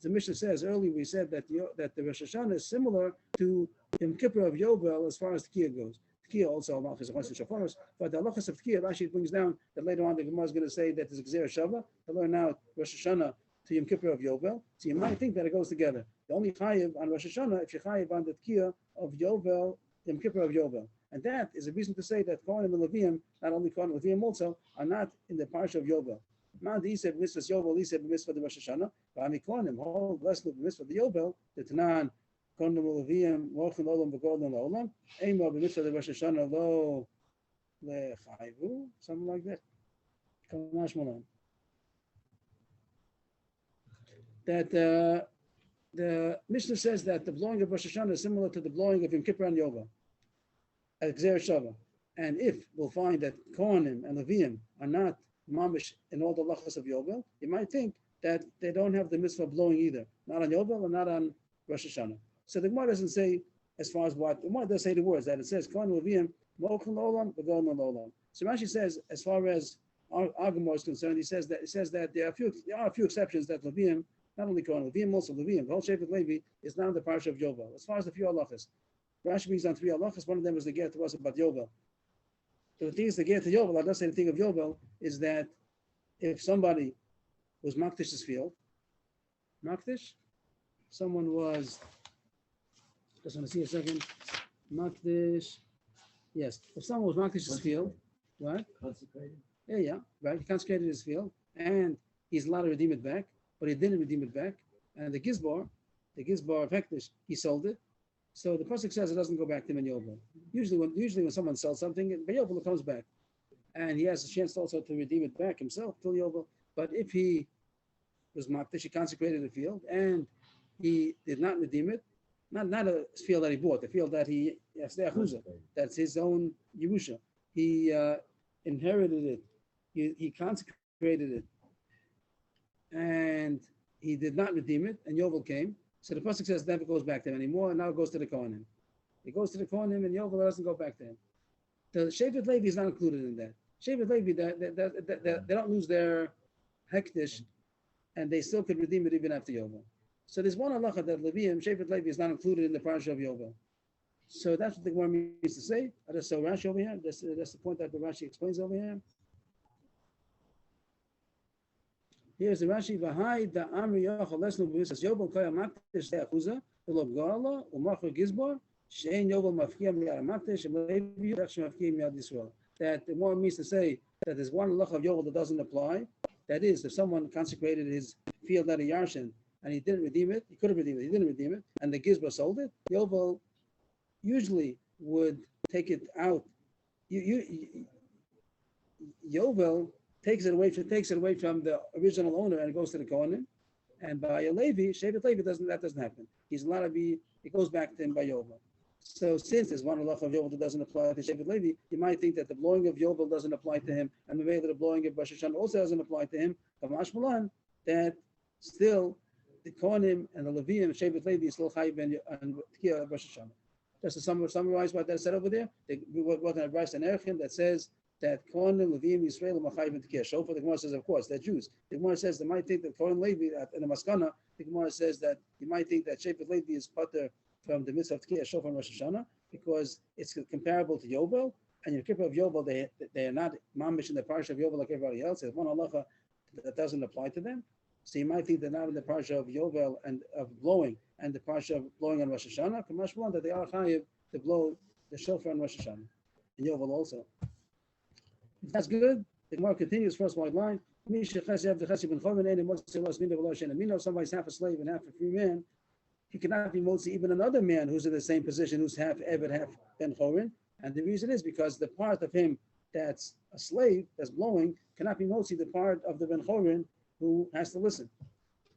The Mishnah says earlier we said that the Rosh Hashanah is similar to Yom Kippur of Yovel as far as Tkiyah goes. Tkiyah also halachas of Shofaros, but the halachas of Tkiyah actually brings down that later on the Gemara is going to say that there's a Gzera Shava to learn now Rosh Hashanah to Yom Kippur of Yovel. So you might think that it goes together. The only chayiv on Rosh Hashanah if you chayiv on the Tkiyah of Yovel, Yom Kippur of Yovel. And that is a reason to say that Kohanim and Leviim, not only Kohanim and Leviim also, are not in the parsha of Yovel. Not he said mitzvah Yovel, he said mitzvah the Rosh Hashanah. But I'm Kohanim, all less than mitzvah the Yovel, the Tanan, Kohanim Leviim, Mochin Olam, Begodim Olam, Eimah b'mitzvah the Rosh Hashanah lo lechayvu, something like that. Kamash Malan. That the Mishnah says that the blowing of Rosh Hashanah is similar to the blowing of Yom Kippur and Yovel, at Gzera Shava. And if we'll find that Kohanim and Leviim are not mamish in all the lachas of Yovel, you might think that they don't have the mitzvah of blowing either, not on Yovel and not on Rosh Hashanah. So the Gemara doesn't say as far as what the Gemara does say the words that it says Kohanim Leviim Mo'ochel Olam V'Golim Olam. So Rashi says as far as our Gemara is concerned, he says that there are a few exceptions that Leviim, not only Kohanim, Leviim also Leviim, the whole Shevet Levi is not in the parsha of Yovel. As far as the few halachas, Rashi brings on 3 halachas. One of them is the get to us about Yovel. So the thing is, the get to Yovel, I don't say the thing of Yovel, is that if somebody was Makdish's field, Makdish, someone was, just want to see a second, Makdish, yes, if someone was Makdish's field, what? Consecrated. Yeah, right, he consecrated his field, and he's allowed to redeem it back, but he didn't redeem it back, and the Gizbar of Hektish, he sold it. So the pasuk says it doesn't go back to him in Yovel. Usually when someone sells something, by Yovel it comes back, and he has a chance also to redeem it back himself till Yovel. But if he was Makdish, he consecrated the field, and he did not redeem it, not a field that he bought, the field that he that's his own Yerusha. He inherited it, he consecrated it, and he did not redeem it, and Yovel came. So the pasuk says never goes back to him anymore, and now it goes to the Kohanim. It goes to the Kohanim, and Yovel doesn't go back to him. The Shevet Levi is not included in that. Shevet Levi, they don't lose their hektish, and they still could redeem it even after Yovel. So there's one halacha that Leviim, Shevet Levi is not included in the parsha of Yovel. So that's what the Gemara means to say. So Rashi over here, that's the point that the Rashi explains over here. Here's the Rashi. V'hai da amri yochel lesnu b'visas Yovel koya maktish le'achuza v'lo b'gala u'machor gizbor she'en Yovel mafkia miyad maktish and levi rech mafkia miyad Yisrael. That the more means to say that there's one halacha of Yovel that doesn't apply. That is, if someone consecrated his field at a yarshin and he didn't redeem it, he could have redeemed it, he didn't redeem it, and the gizbor sold it, Yovel usually would take it out. Yovel takes it away from the original owner and it goes to the Kohanim. And by a Levi, Shevet Levi that doesn't happen. He's allowed to be, it goes back to him by Yovel. So since there's one halacha of Yovel that doesn't apply to Shevet Levi, you might think that the blowing of Yovel doesn't apply to him, and the way that the blowing of Rosh Hashanah also doesn't apply to him, Kamash Malan, that still the Kohanim and the Leviim, Shevet Levi is still Chayiv and Tkiyah Rosh Hashanah. Just to summarize what that said over there, we work on a Bryce and Erechim that says that Kohanim, Leviim, Yisrael, Machayiv and Tkiyah. Shofar, the Gemara says, of course, they're Jews. The Gemara says they might think that Kohanim Levi, in the Maskana, the Gemara says that you might think that Shevet Levi is pater from the mitzvah of Tkiyah, Shofar, and Rosh Hashanah, because it's comparable to Yovel, and in Kippur of Yovel, they are not mamish in the parsha of Yovel like everybody else. There's one halacha that doesn't apply to them. So you might think they're not in the parsha of Yovel and of blowing, and the parsha of blowing on Rosh Hashanah, Kamash Malan, that they are chayiv to blow the shofar on Rosh Hashanah, and Yovel also. If that's good, the Gemara continues, first white line. Somebody's half a slave and half a free man. He cannot be motzi even another man who's in the same position, who's half Eved, half Ben Chorin. And the reason is because the part of him that's a slave, that's blowing, cannot be motzi the part of the Ben Chorin who has to listen.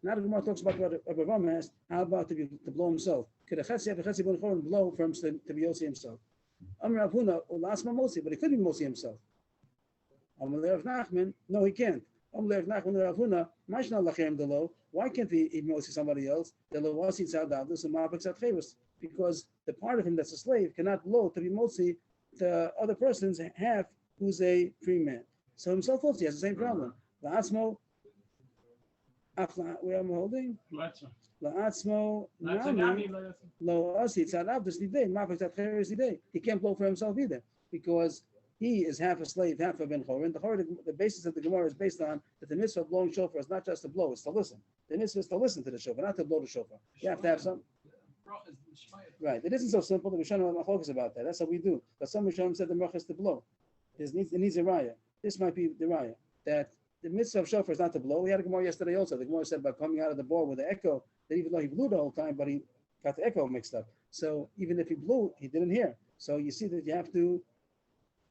Now the Gemara talks about what Abraham asked, how about to blow himself? Could a Chetzi have a Chetzi Ben Chorin blow for him to be Yossi himself? Amr Rav Huna, Ulasma Motzi, but he could be Motzi himself. Amr Rav Nachman, no, he can't. Amr Rav Nachman Rav Huna, Mashna Lachem Delo, why can't he Motzi somebody else? Because the part of him that's a slave cannot blow to be Motzi the other person's half who's a free man. So himself also has the same problem. La'atzmo, where am I holding? La'atzmo, lo asi tzadav d'slidei, ma'afek tzadcher d'slidei. He can't blow for himself either because he is half a slave, half a ben chorin. The basis of the Gemara is based on that the mitzvah of blowing shofar is not just to blow; it's to listen. The mitzvah is to listen to the shofar, not to blow the shofar. You have to have some. Right. It isn't so simple. The Rishonim are focused about that. That's what we do. But some Rishonim said the bracha is to blow. It needs a raya. This might be the raya that the mitzvah of shofar is not to blow. We had a Gemara yesterday also. The Gemara said about coming out of the bore with the echo, that even though he blew the whole time, but he got the echo mixed up. So even if he blew, he didn't hear. So you see that you have to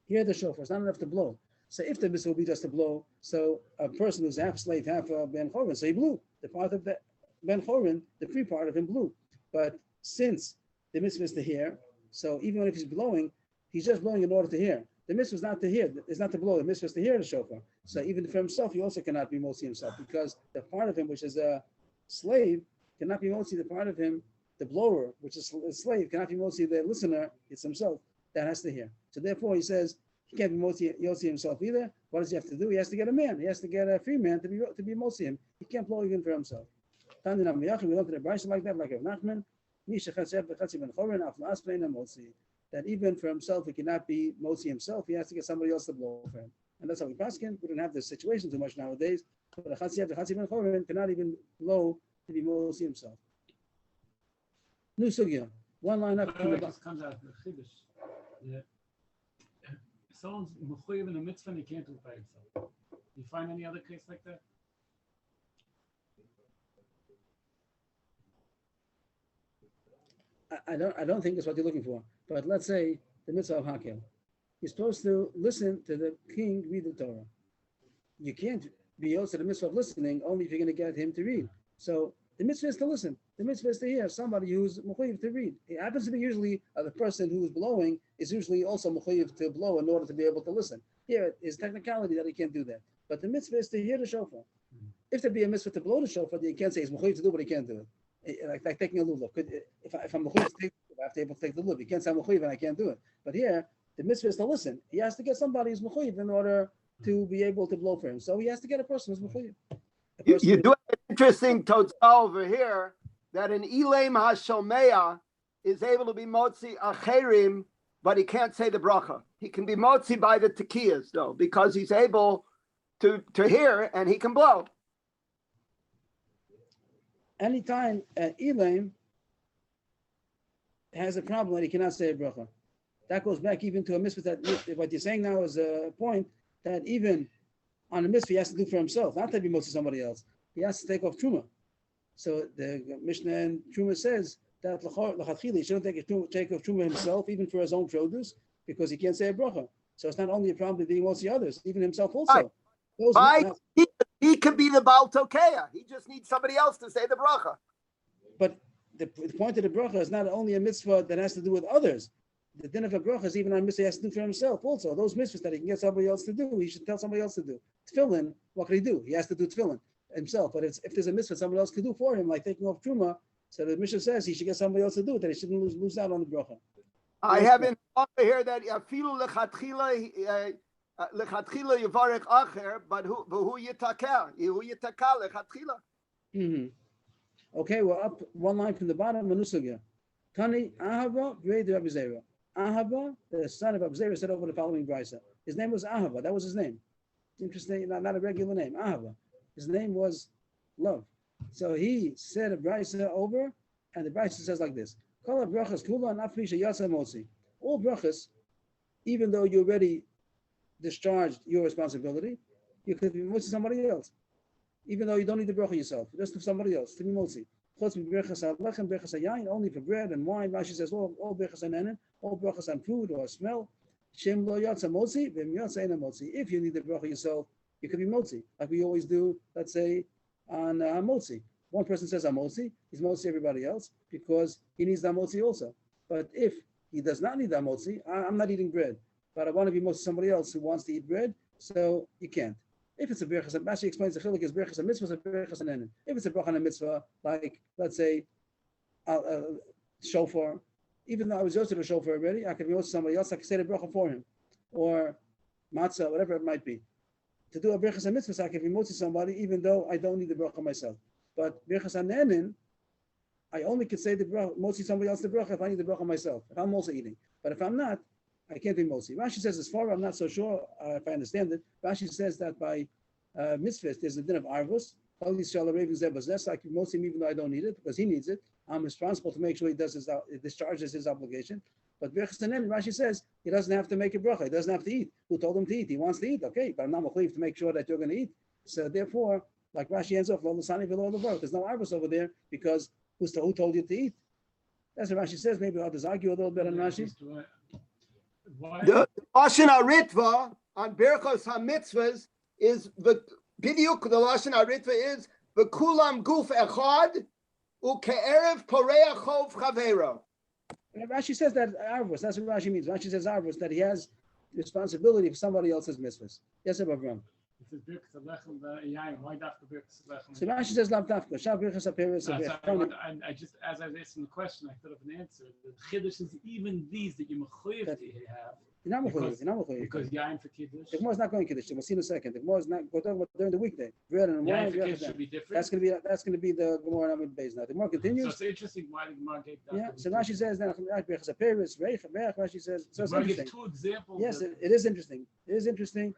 hear the shofar. It's not enough to blow. So if the mitzvah will be just to blow, so a person who's half slave, half Ben Chorin, so he blew. The part of the Ben Chorin, the free part of him blew. But since the mitzvah is to hear, so even if he's blowing, he's just blowing in order to hear. The mitzvah is not to hear, it's not to blow. The mitzvah is to hear the shofar. So even for himself, he also cannot be motzi himself because the part of him which is a slave cannot be motzi the part of him, the blower, which is a slave, cannot be motzi the listener. It's himself that has to hear. So therefore, he says he can't be motzi himself either. What does he have to do? He has to get a man. He has to get a free man to be motzi him. He can't blow even for himself. We learned in the Brisa like that, like Rav Nachman. That even for himself, he cannot be motzi himself. He has to get somebody else to blow for him. And that's how we paskin. We don't have this situation too much nowadays. But the Chatzi ben Chorin cannot even blow to be motzi himself. New sugya. One line up from the This comes out of the Chiddush. Yeah. Someone's mechuyev in a mitzvah and he can't do it by himself. You find any other case like that? I don't think that's what you're looking for. But let's say the mitzvah of Hakel. You're supposed to listen to the king read the Torah. You can't be also the mitzvah of listening only if you're going to get him to read. So the mitzvah is to listen. The mitzvah is to hear somebody who's mechuyev to read. It happens to be usually the person who's blowing is usually also mechuyev to blow in order to be able to listen. Here is technicality that he can't do that. But the mitzvah is to hear the shofar. If there be a mitzvah to blow the shofar, then you can't say he's mechuyev to do, but he can't do it. Like taking a lulav. If I'm mechuyev to take, I have to be able to take the lulav. You can't say I'm mechuyev and I can't do it. But here, the mitzvah is to listen. He has to get somebody who's mechuyev in order to be able to blow for him. So he has to get a person who's mechuyev. You do have an interesting totzah over here that an Elaim HaShomeya is able to be motzi acherim, but he can't say the bracha. He can be motzi by the tekiyas though, because he's able to hear and he can blow. Anytime an Elaim has a problem that he cannot say a bracha, that goes back even to a mitzvah that what you're saying now is a point that even on a mitzvah he has to do for himself, not to be motzi somebody else. He has to take off truma. So the Mishnah and Truma says that l'chatchila he shouldn't take off truma himself, even for his own produce, because he can't say a bracha. So it's not only a problem that he wants the others, even himself also. Right. He could be the Baal Tokeya. He just needs somebody else to say the bracha. But the point of the bracha is not only a mitzvah that has to do with others. The din of a bracha is even on mitzvah he has to do for himself also. Those mitzvahs that he can get somebody else to do, he should tell somebody else to do. Tefillin, what can he do? He has to do tefillin himself. But if there's a mitzvah somebody else could do for him, like taking off truma, so the Mishnah says he should get somebody else to do it, that he shouldn't lose out on the bracha. I have in here that afilu lechatchila yivarech acher, but who yitakel lechatchila. Okay, we're up one line from the bottom. Manusugya. Tani Ahava B'rei Rabbi Zera. Ahava, the son of Rabbi Zera, said over the following brisa. His name was Ahava. That was his name. Interesting, not a regular name. Ahava. His name was love. So he said a brisa over, and the brisa says like this: Kol brachas kula nafri sheyasa motzi. All brachas, even though you already discharged your responsibility, you could be motzi somebody else, even though you don't need the bracha yourself, just to somebody else to be motzi. Only for bread and wine. Rashi says all brachas on all brachas on food or smell. Shem lo yatsa motzi, v'im yatsa ena motzi. If you need the bracha yourself, you could be motzi, like we always do. Let's say on motzi, one person says I'm motzi, he's motzi everybody else because he needs that motzi also. But if he does not need that motzi, I'm not eating bread, but I want to be motzi somebody else who wants to eat bread, so you can't. If it's a berachas, Rashi explains the chilik is berachas a mitzvah, a berachas an enin. If it's a bracha and a mitzvah, like let's say shofar, even though I was yosef a shofar already, I could be yosef somebody else. I could say the bracha for him, or matzah, whatever it might be. To do a berachas and mitzvah, I can be motzi somebody, even though I don't need the bracha myself. But berachas an enin, I only could say the bracha, motzi somebody else the bracha if I need the bracha myself. If I'm also eating, but if I'm not, I can't be motzi. Rashi says as far, I'm not so sure if I understand it. Rashi says that by mitzvahs, there's a din of arvus. That's like motzi him even though I don't need it because he needs it. I'm responsible to make sure he discharges his obligation. But Rashi says he doesn't have to make a bracha. He doesn't have to eat. Who told him to eat? He wants to eat. Okay, but I'm not mechuyev to make sure that you're going to eat. So therefore, like Rashi ends off, there's no arvus over there because who told you to eat? That's what Rashi says. Maybe others argue a little bit on Rashi. The Lashon HaRitva on Berachos HaMitzvahs is the Bidiyuk, the Lashon HaRitva is V'kulam guf echad u'ke'erev poreach chov chavero. Rashi says that arvus, that's what Rashi means. Rashi says arvus, that he has responsibility for somebody else's mitzvahs. Yes, Abraham. It says birkas alechem yayin. Why dafka birkas alechem? So Rashi says lav dafka. Shav birkas aperes. I just, as I was asking the question, I thought of an answer. The chiddush is even these that you mechuyev to have. You're not mechuyev. You're not mechuyev. Because yayin for kiddush. The Gemara is not going kiddush. We'll see in a second. The Gemara is not going to talk about during the weekday. Bread and wine. Yayin for kiddush should be different. That's going to be the Gemara Amud Beis now. The Gemara continues. So it's interesting why the Gemara gave that. Yeah. So Rashi says that birkas aperes reich. Rashi says so. It's interesting. Two examples. Yes, it is interesting. It is interesting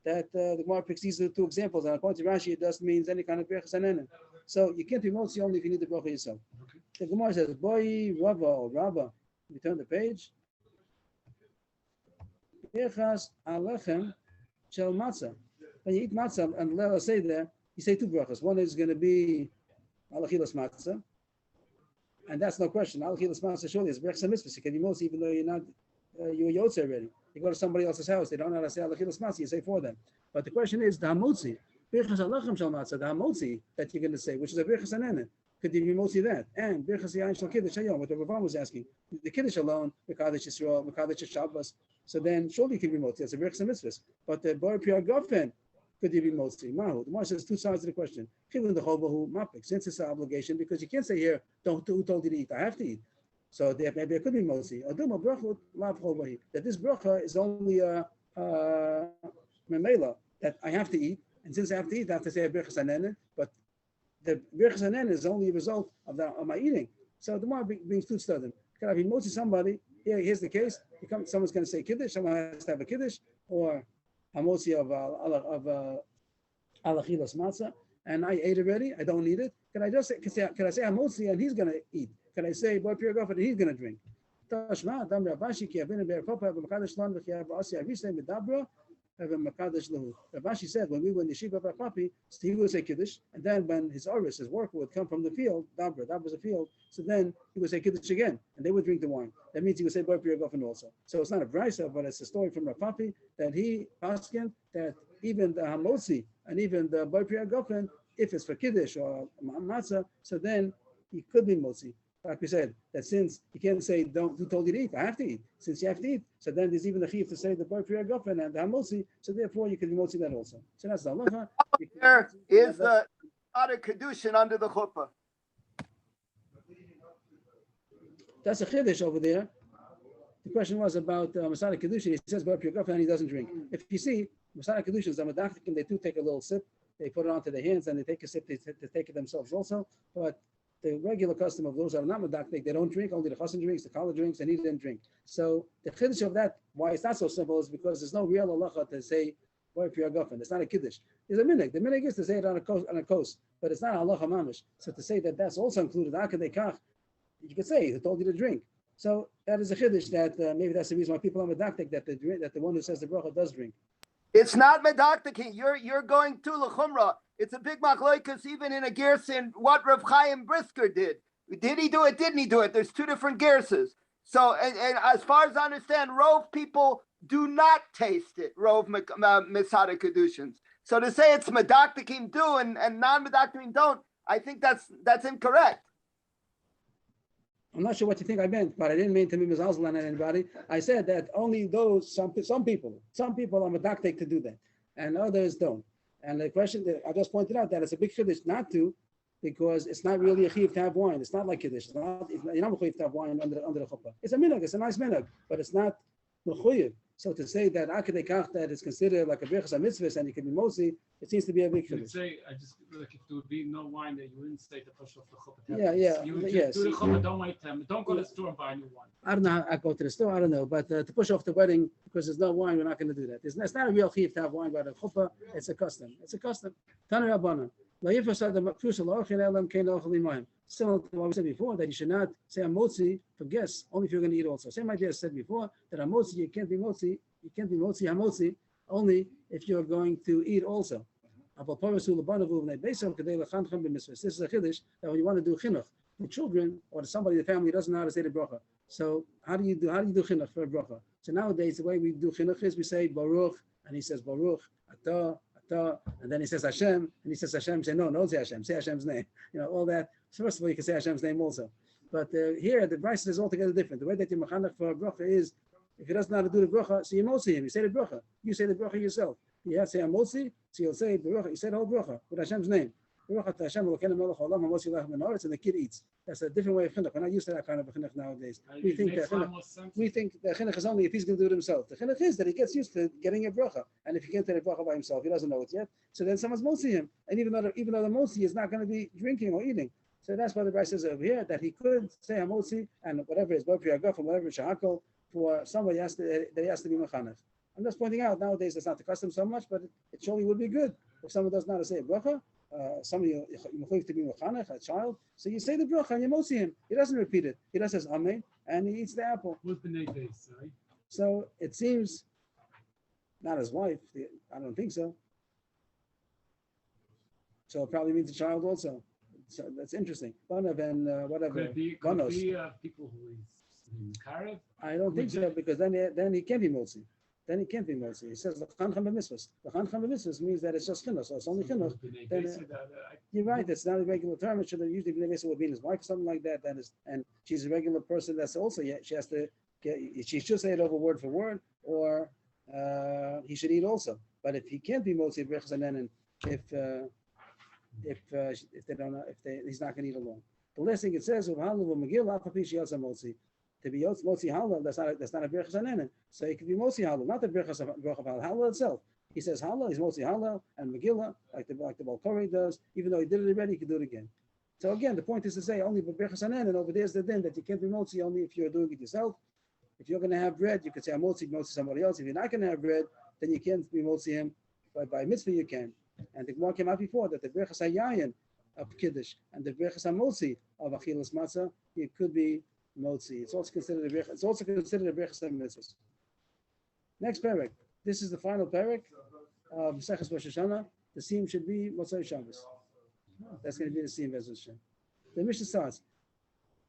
that the Gemara picks these two examples, and according to Rashi, it just means any kind of birchas hanenen. So you can't be motzi only if you need the bracha yourself. Okay. The Gemara says, "Boy, Rava or Rabba." You turn the page. Birchas alechem shel matzah. When you eat matzah, and let us say there, you say two brachas. One is going to be alachilas matzah, and that's no question. Alachilas matzah surely is birchas mitzvah. You can be motzi even though you're not you're yotze already. You go to somebody else's house, they don't know how to say alachilas matzah, you say for them. But the question is the hamotzi, birchas alechem shel matzah, the hamotzi that you're going to say, which is a birchas hanenen. Could you be motzi that? And birchas yayin shel kiddush hayom, what the Rav was asking, the kiddush alone, mekadesh Yisrael, mekadesh Shabbos. So then surely you can be motzi. That's a birchas mitzvahs. But the bar piyar gofen, could you be motzi? Mahu. The Gemara says two sides of the question. Chilun the chovahu mapik. Since it's an obligation, because you can't say here, who told you to eat? I have to eat. So maybe it could be motzi. That this bracha is only a memela that I have to eat, and since I have to eat, I have to say a birchas hanenen. But the birchas hanenen is only a result of my eating. So the more brings two studim. Can I be motzi somebody? Here's the case. Someone's going to say kiddush. Someone has to have a kiddush or a motzi of alachilas matzah, and I ate already. I don't need it. Can I say a motzi and he's going to eat? Can I say boy pure and he's going to drink? Tashma dam Rabashi ki avin ber papa b'makadosh lan v'chi avasi avisay medabra v'makadosh lahu. Rabashi said when we were in the yeshiva of Papi, he would say kiddush, and then when his oris, his worker, would come from the field, dabra was a field, so then he would say kiddush again, and they would drink the wine. That means he would say boy pure also. So it's not a brisa, but it's a story from Rapapi that he asked that even the hamotzi and even the boy pure if it's for kiddush or matzah, so then he could be motzi. Like we said, that since you can't say, who told you to eat? I have to eat. Since you have to eat, so then there's even the chiv to say the boy for your girlfriend and the hamotzi, so therefore you can be motzi that also. So that's the halacha. There is the other kedushin under the chuppah. That's a chiddush over there. The question was about Masada Kedushin. He says boy for your girlfriend and he doesn't drink. If you see, Masada Kedushin is a medachtikim, they do take a little sip. They put it onto their hands and they take a sip to take it themselves also. But the regular custom of those that are not medaktik, they don't drink. Only the chassan drinks, the kala drinks, and he didn't drink. So the chiddush of that, why it's not so simple, is because there's no real halacha to say boy piyar gofen. It's not a kiddush. There's a minhag. The minhag is to say it on a coast, but it's not halacha mamish. So to say that that's also included, you could say he told you to drink. So that is a chiddush that maybe that's the reason why people are medaktik, that the one who says the bracha does drink. It's not medaktik. You're going to l'chumra. It's a big machlokas even in a gerson. What Rav Chaim Brisker did he do it? Didn't he do it? There's two different gerses. So and as far as I understand, Rove people do not taste it. Rove Masada Kedushins. So to say it's medaktikim do and non-medaktikim don't, I think that's incorrect. I'm not sure what you think I meant, but I didn't mean to be mizalzel on anybody. I said that only those some people are medaktik to do that, and others don't. And the question that I just pointed out that it's a big chiddush not to, because it's not really a chiv to have wine. It's not like kiddush. You're not mechuyev to have wine under the chuppah. It's a minhag. It's a nice minhag, but it's not mechuyev. So to say that that is considered like a birchas mitzvah and you can be motzi, it seems to be a big chiddush. Say, I just like if there would be no wine, that you wouldn't say to push off the chuppah. You would yes. Do the chuppah. Don't wait them. Don't go to the store and buy a new wine. I don't know how I go to the store. I don't know, but to push off the wedding because there's no wine, we're not going to do that. It's not a real chiv to have wine by the chuppah. It's a custom. Tanu Rabbanan. Similar to what we said before, that you should not say a motzi for guests, only if you're going to eat also. Same idea as said before, that a motzi, you can't be motzi hamotzi, only if you're going to eat also. This is a chiddush that when you want to do chinuch, the children or somebody in the family doesn't know how to say the bracha. So how do you do chinuch for a bracha? So nowadays the way we do chinuch is we say Baruch, and he says Baruch, Atah, and then he says Hashem, and he says Hashem. Say no, don't say Hashem. Say Hashem's name. All that. So first of all, you can say Hashem's name also. But here the brisa is altogether different. The way that you machanach for a bracha is If he doesn't know how to do the bracha, so you motzi him. You say the bracha. You say the bracha yourself. You have to say I'm motzi, so you'll say bracha. You say the whole bracha with Hashem's name. Baruch atah Hashem Elokeinu melech haolam hamotzi lechem min haaretz, and the kid eats. That's a different way of chinuch. We're not used to that kind of chinuch nowadays. We think that chinuch is only if he's going to do it himself. The chinuch is that he gets used to getting a bracha, and if he can't get a bracha by himself, he doesn't know it yet. So then someone's motzi him, and even though the motzi is not going to be drinking or eating. So that's why the Bryce says over here that he could say hamotzi and whatever is bopri agaf and whatever is shahakol for somebody that he has to be mechanech. I'm just pointing out nowadays that's not the custom so much, but it surely would be good if someone doesn't know how to say a bracha. Somebody to be mechanech, a child. So you say the bracha and you motzi him. He doesn't repeat it. He just says amen and he eats the apple. With the base, right? So it seems not his wife. I don't think so. So it probably means a child also. So that's interesting. Banav and whatever. Could be people who is Karev? I don't think so because then he can't be motzi. Then he can't be motzi. He says l'chan cham b'mitzvos. L'chan cham b'mitzvos means that it's just chinuch, so it's only chinuch. You're right. It's not a regular term. It should have usually been would be his wife or something like that. That is, and she's a regular person. That's also she has to get. She should say it over word for word, or he should eat also. But if he can't be motzi brechas and if they don't know, he's not going to eat alone. The last thing it says of Halav Megillah Afapi Sheyasa Motzi. To be motzi halal, that's not a berachas hanenin. So it could be motzi halal, not the berachas of halal itself. He says halal, he's motzi halal, and Megillah, like the Balkori does, even though he did it already, he could do it again. So again, the point is to say only berachas hanenin. Over there's the din that you can't be motzi only if you're doing it yourself. If you're going to have bread, you could say I'm motzi somebody else. If you're not going to have bread, then you can't be motzi him. But by mitzvah you can. And the Gemara came out before that the berachas hayayin of kiddush and the berachas hamotzi of achilas matzah, it could be motzi. It's also considered a berachas and mitzvahs. Next parak. This is the final parak of Maseches Rosh Hashanah. The seam should be Motzei Shabbos. That's going to be the seam Be'ez Hashem. The Mishnah starts.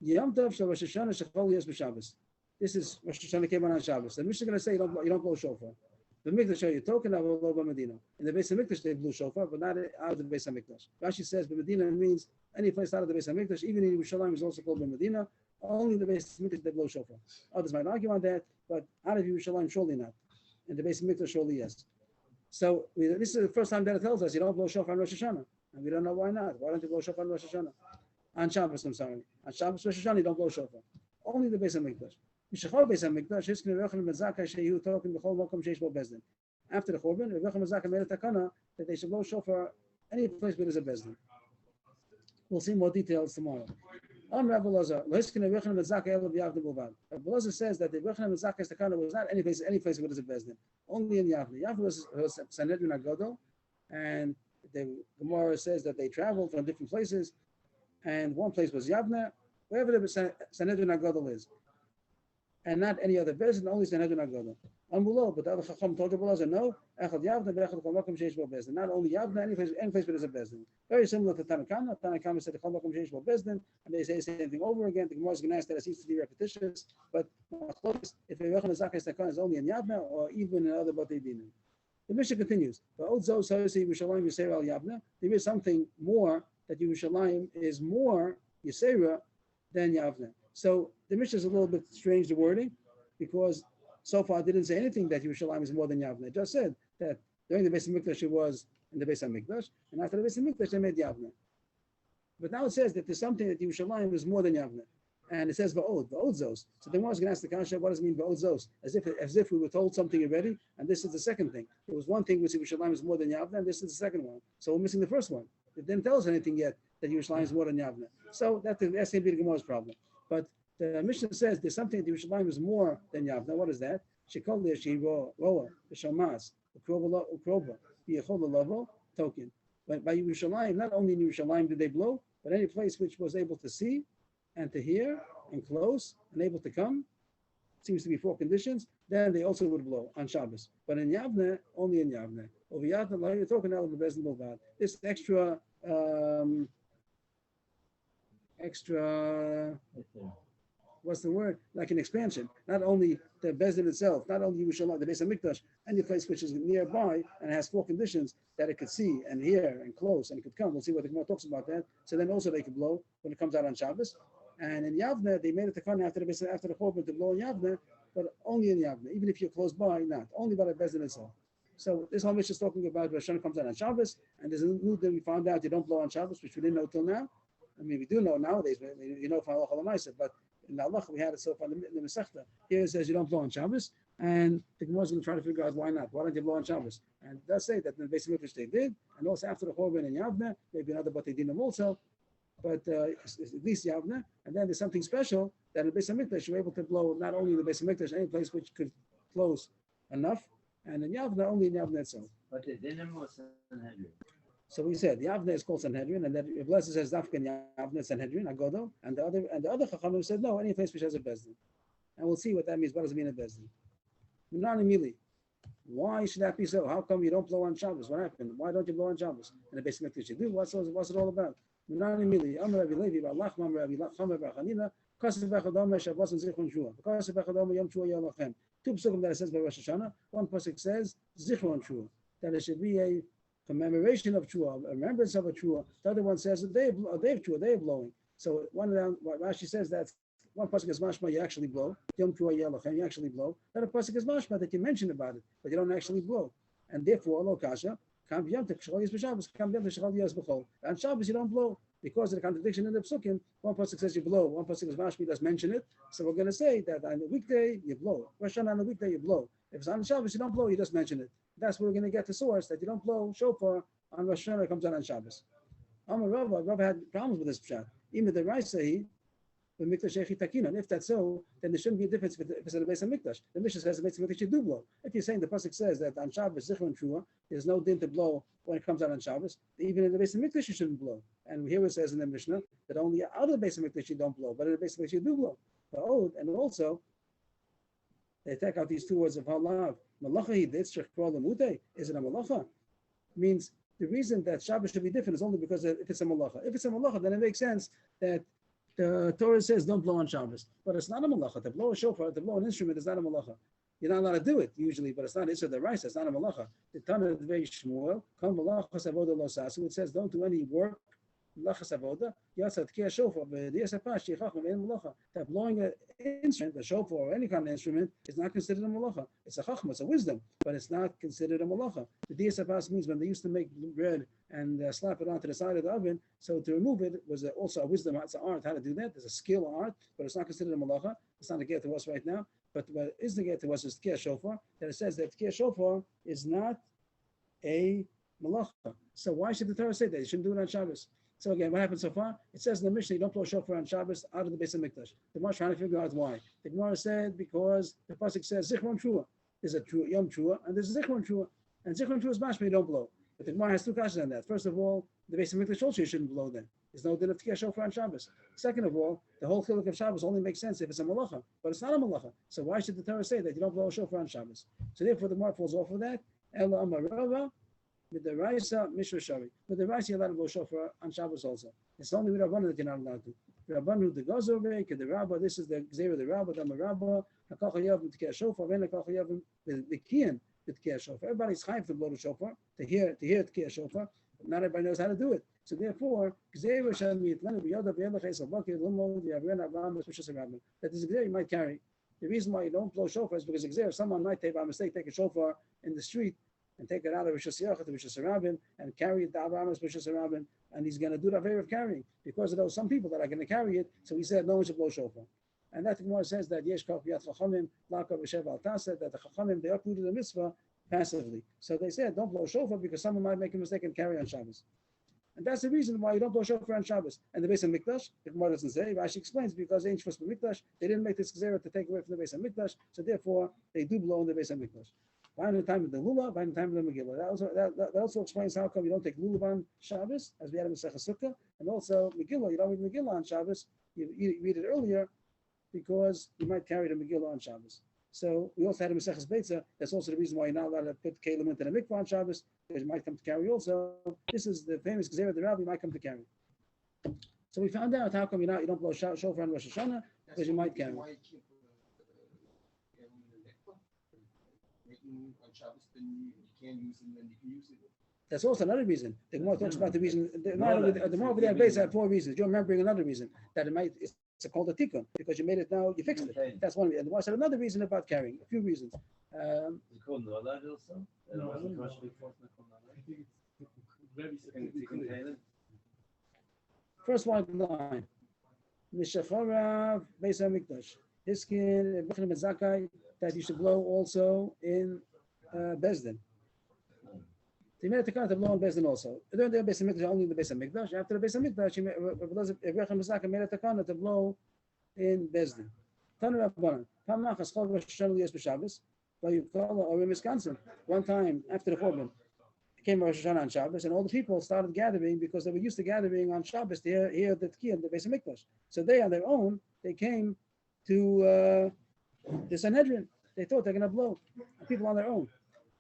Yom Tov Shel Rosh Hashanah Shechol Yes B'Shabbos. This is Rosh Hashanah came on Shabbos. The Mishnah is going to say you don't blow shofar. The Mikdash are you talking about Medina. In the Beis Hamikdash they blew shofar, but not out of the Beis Hamikdash. Rashi says Medina means any place out of the Beis Hamikdash, even in Yerushalayim is also called Medina. Only the Beis Hamikdash they blow shofar. Others might argue on that, but out of Yerushalayim surely not. And the Beis Hamikdash surely yes. So this is the first time that it tells us you don't blow shofar on Rosh Hashanah, and we don't know why not. Why don't you blow shofar on Rosh Hashanah? On Shabbos, I'm sorry. On Shabbos Rosh Hashanah you don't blow shofar. Only the Beis Hamikdash. After the Churban, Rebbe Yochanan Zaka made a takana that they should blow shofar any place where there's a bezdin. We'll see more details tomorrow. Rabbi Elazar says that the Rebbe Yochanan Zaka's takana was not any place where there's a bezdin, only in Yavne. Yavne was Sanhedrin Agadol, and the Gemara says that they traveled from different places, and one place was Yavne, wherever the Sanhedrin Agadol is. And not any other bezdin, only Sanhedrin Agadol. But the other Chacham told Rabbi Elazar, no, Echad Yavne, Echad Kol Makom Sheish Bo Bezdin. Not only Yavne, any place where there's a bezdin. Very similar to Tanakama. Tanakama said Kol Makom Sheish Bo Bezdin, and they say the same thing over again. The Gemara is going to ask that it seems to be repetitious, but if Rebbe Yochanan Zakai's takana is only in Yavne or even in other Batei Dinim. The Mishnah continues. There is something more that Yerushalayim is more Yisera than Yavne. So the Mishnah is a little bit strange, the wording, because so far it didn't say anything that Yerushalayim is more than Yavne. It just said that during the Beis Hamikdash it was in the Beis Hamikdash, and after the Beis Hamikdash they made Yavne. But now it says that there's something that Yerushalayim is more than Yavne. And it says Va'od Zos. So the Gemara is going to ask the Kasha, what does it mean Va'od Zos? As if we were told something already, and this is the second thing. There was one thing which Yerushalayim is more than Yavne, and this is the second one. So we're missing the first one. It didn't tell us anything yet that Yerushalayim is more than Yavne. So that's going to be the Gemara's problem. But the Mishnah says there's something that Yerushalayim is more than Yavne. What is that? Shekol Yeshiro Roa B'Shamas Ukroba B'Yechol Lavo Token. But by Yerushalayim, not only in Yerushalayim did they blow, but any place which was able to see and to hear and close and able to come, seems to be 4 conditions, then they also would blow on Shabbos. But in Yavne, only in Yavne. Over Yavne, you're talking about the Bezdin Bovad. This extra what's the word? Like an expansion. Not only the Bezdin itself, not only Yerushalayim, the Beis Hamikdash, any place which is nearby and has 4 conditions that it could see and hear and close and it could come. We'll see what the Gemara talks about that. So then also they could blow when it comes out on Shabbos. And in Yavne, they made it to come after the Churban to blow in Yavne but only in Yavne. Even if you're close by, not only by the Bezdin itself. So this whole mission is talking about Rosh Hashanah comes out on Shabbos, and there's a new thing we found out you don't blow on Shabbos, which we didn't know till now. I mean, we do know nowadays, but you know from Allah Lamaisa, but in Allah we had it so far in the Masechta. Here it says you don't blow on Shabbos, and the Gemara is going to try to figure out why not. Why don't you blow on Shabbos? And it does say that in the Beis Hamikdash they did, and also after the Chorban in Yavne, maybe another Batei Dinim also, but at least Yavne. And then there's something special that in the Beis Hamikdash you're able to blow not only in the Beis Hamikdash, any place which could close enough, and in Yavne only in Yavne itself. But they didn't or Sanhedrin. So we said Yavne is called Sanhedrin, and then Blessed says Dafka in Yavne Sanhedrin, Agodo, and the other Chachamim said no, any place which has a Bezdin. And we'll see what that means. What does it mean a Bezdin? Mili. Why should that be so? How come you don't blow on Shabbos? What happened? Why don't you blow on Shabbos? And the Beis Hamikdash you do. What's it all about? Mili. Amar Rabbi Levi, Bar Lachma, Rabbi Chama, Bar Chanina, Kasev Echad Shabbos and Zichron Shua. Kasev Echad Yom Shua Yom Lachem. Two psukim that it says by Rosh Hashanah. One pasuk says Zichron Shua, that it should be a commemoration of Shua, a remembrance of a Shua. The other one says a day of Shua, a day of blowing. So one round, what Rashi says that one pasuk is mashma, you actually blow. Yom Shua Yelachem, you actually blow. The other pasuk is mashma that you mention about it, but you don't actually blow. And therefore, lo kasha, kam yom teshachol yis b'Shabbos, kam yom teshachol yis b'chol. On Shabbos you don't blow because of the contradiction in the psukim. One pasuk says you blow, one pasuk is mashma, does mention it. So we're going to say that on the weekday you blow. Rosh Hashanah on the weekday you blow. If it's on Shabbos you don't blow, you just mention it. That's where we're going to get the source that you don't blow shofar on Rosh Hashanah. It comes out on Shabbos. Amar Rava had problems with this pshat. Even the Raisa, the Mikdash Echi Takina. And if that's so, then there shouldn't be a difference if it's at the Beis Hamikdash. The Mishnah says the Beis Hamikdash you do blow. If you're saying the pasuk says that on Shabbos Zichron Shua, there's no din to blow when it comes out on Shabbos, even in the Beis Hamikdash you shouldn't blow. And here it says in the Mishnah that only out of the Beis Hamikdash you don't blow, but in the Beis Hamikdash you do blow. And also they take out these two words of halav. Malacha hiditzrich kol lemute. Is it a malacha? Means the reason that Shabbos should be different is only because if it's a malacha. If it's a malacha, then it makes sense that the Torah says don't blow on Shabbos. But it's not a malacha. To blow a shofar, to blow an instrument is not a malacha. You're not allowed to do it usually, but it's not Issa the rice. It's not a malacha. The Tana of Shmuel, Kol malachas avoda lo sasu. It says don't do any work. Malachas avoda. Yatzat ki shofar. V'diyasapash yichachim ein malacha. That blowing an instrument, a shofar or any kind of instrument, is not considered a malacha. It's a chachma. It's a wisdom, but it's not considered a malacha. The diyasapash means when they used to make bread and slap it onto the side of the oven. So to remove it was also a wisdom. It's an art how to do that. There's a skill art, but it's not considered a malacha. It's not a get to us right now. But what is the get to us is Tkiyah Shofar, that it says that Tkiyah Shofar is not a malacha. So why should the Torah say that? You shouldn't do it on Shabbos. So again, what happened so far? It says in the Mishnah, you don't blow shofar on Shabbos out of the Beis Hamikdash. The Gemara is trying to figure out why. The Gemara said because the pasuk says Zichron Shua. There's a Yom Shua and there's a Zichron Shua. And Zichron Shua is mashma, you don't blow. But the Gemara has two questions on that. First of all, the Beis Hamikdash also you shouldn't blow then. There's no din of Tkiyah Shofar on Shabbos. Second of all, the whole chiluk of Shabbos only makes sense if it's a malacha, but it's not a malacha. So why should the Torah say that you don't blow a shofar on Shabbos? So therefore, the mark falls off of that. Ela Amar Rava, with the Raisa Mishra Shari. With the Raisa, you're allowed to blow shofar on Shabbos also. It's only with Rabbanu that you're not allowed to. Rabbanu the Gazorvek, the Rabbah. This is the Gzeira of the Rabbah. The Rabbah. Hakach Yavim Tkiyah Shofar. Then Hakach Yavim the Kiyan with Tkiyah Shofar. Everybody's chayav to blow the shofar to hear Tkiyah Shofar. Not everybody knows how to do it. So therefore, that is a Gzeira you might carry. The reason why you don't blow shofar is because Gzeira, someone might by mistake take a shofar in the street and take it out of Rishus Yachad to Rishus Harabim and carry it to Abraham's Rishus Harabim, and he's going to do the favor of carrying because of those some people that are going to carry it. So he said no one should blow shofar. And that the Gemara says that Yesh Kaf Yat Chachamim Lakav V'Shev Al Taseh, that the Chachamim they uprooted the mitzvah passively. So they said don't blow shofar because someone might make a mistake and carry on Shabbos. And that's the reason why you don't blow shofar on Shabbos. And the Beis Hamikdash, the Gemara doesn't say, Rashi explains because they ain't supposed to be Mikdash, they didn't make this Gzeira to take away from the Beis Hamikdash, so therefore they do blow in the Beis Hamikdash. By the time of the Lulav, by the time of the Megillah. That also explains how come you don't take Lulav on Shabbos, as we had in Masechah Sukkah, and also Megillah, you don't read Megillah on Shabbos, you read it earlier because you might carry the Megillah on Shabbos. So we also had a Maseches Beitza. That's also the reason why you're not allowed to put Kalim into the mikvah on Shabbos, because you might come to carry also. This is the famous Gzeira of the Rabbi, you might come to carry. So we found out how come you don't blow shofar on Rosh Hashanah, because you might carry. Why you can't put in the mikvah? Making on Shabbos, then you can't use it, and then you can use it. That's also another reason. The Gemara talks about the reason. The Gemara over there based on 4 reasons. You're remembering another reason that it's it's called a tikkun because you made it now, you fixed it. Okay. That's one reason. And the said another reason about carrying, a few reasons. Is it called Nolad also? That No, wasn't no. kosher before it's not called I Nolad? think it's Rebbe said Tikkun Kalim? First one line. Mishacharav Beis HaMikdash. Hiskin Bechim Zakai that you should blow also in Bezdin. So he made a takana to blow in Bezdin also. During the Beis HaMikdash, only in the Beis HaMikdash. After the Beis HaMikdash, Bechim Zakai made a takana to blow in Bezdin. Tanu Rabbanan. Pamach Aschol Rosh Hashanah Liyos B'Shabbos. Or in Wisconsin, one time after the Churban, came Rosh Hashanah on Shabbos, and all the people started gathering because they were used to gathering on Shabbos to hear the Tkiyah, the Beis HaMikdash. So they, on their own, they came to the Sanhedrin. They thought they're going to blow. People on their own.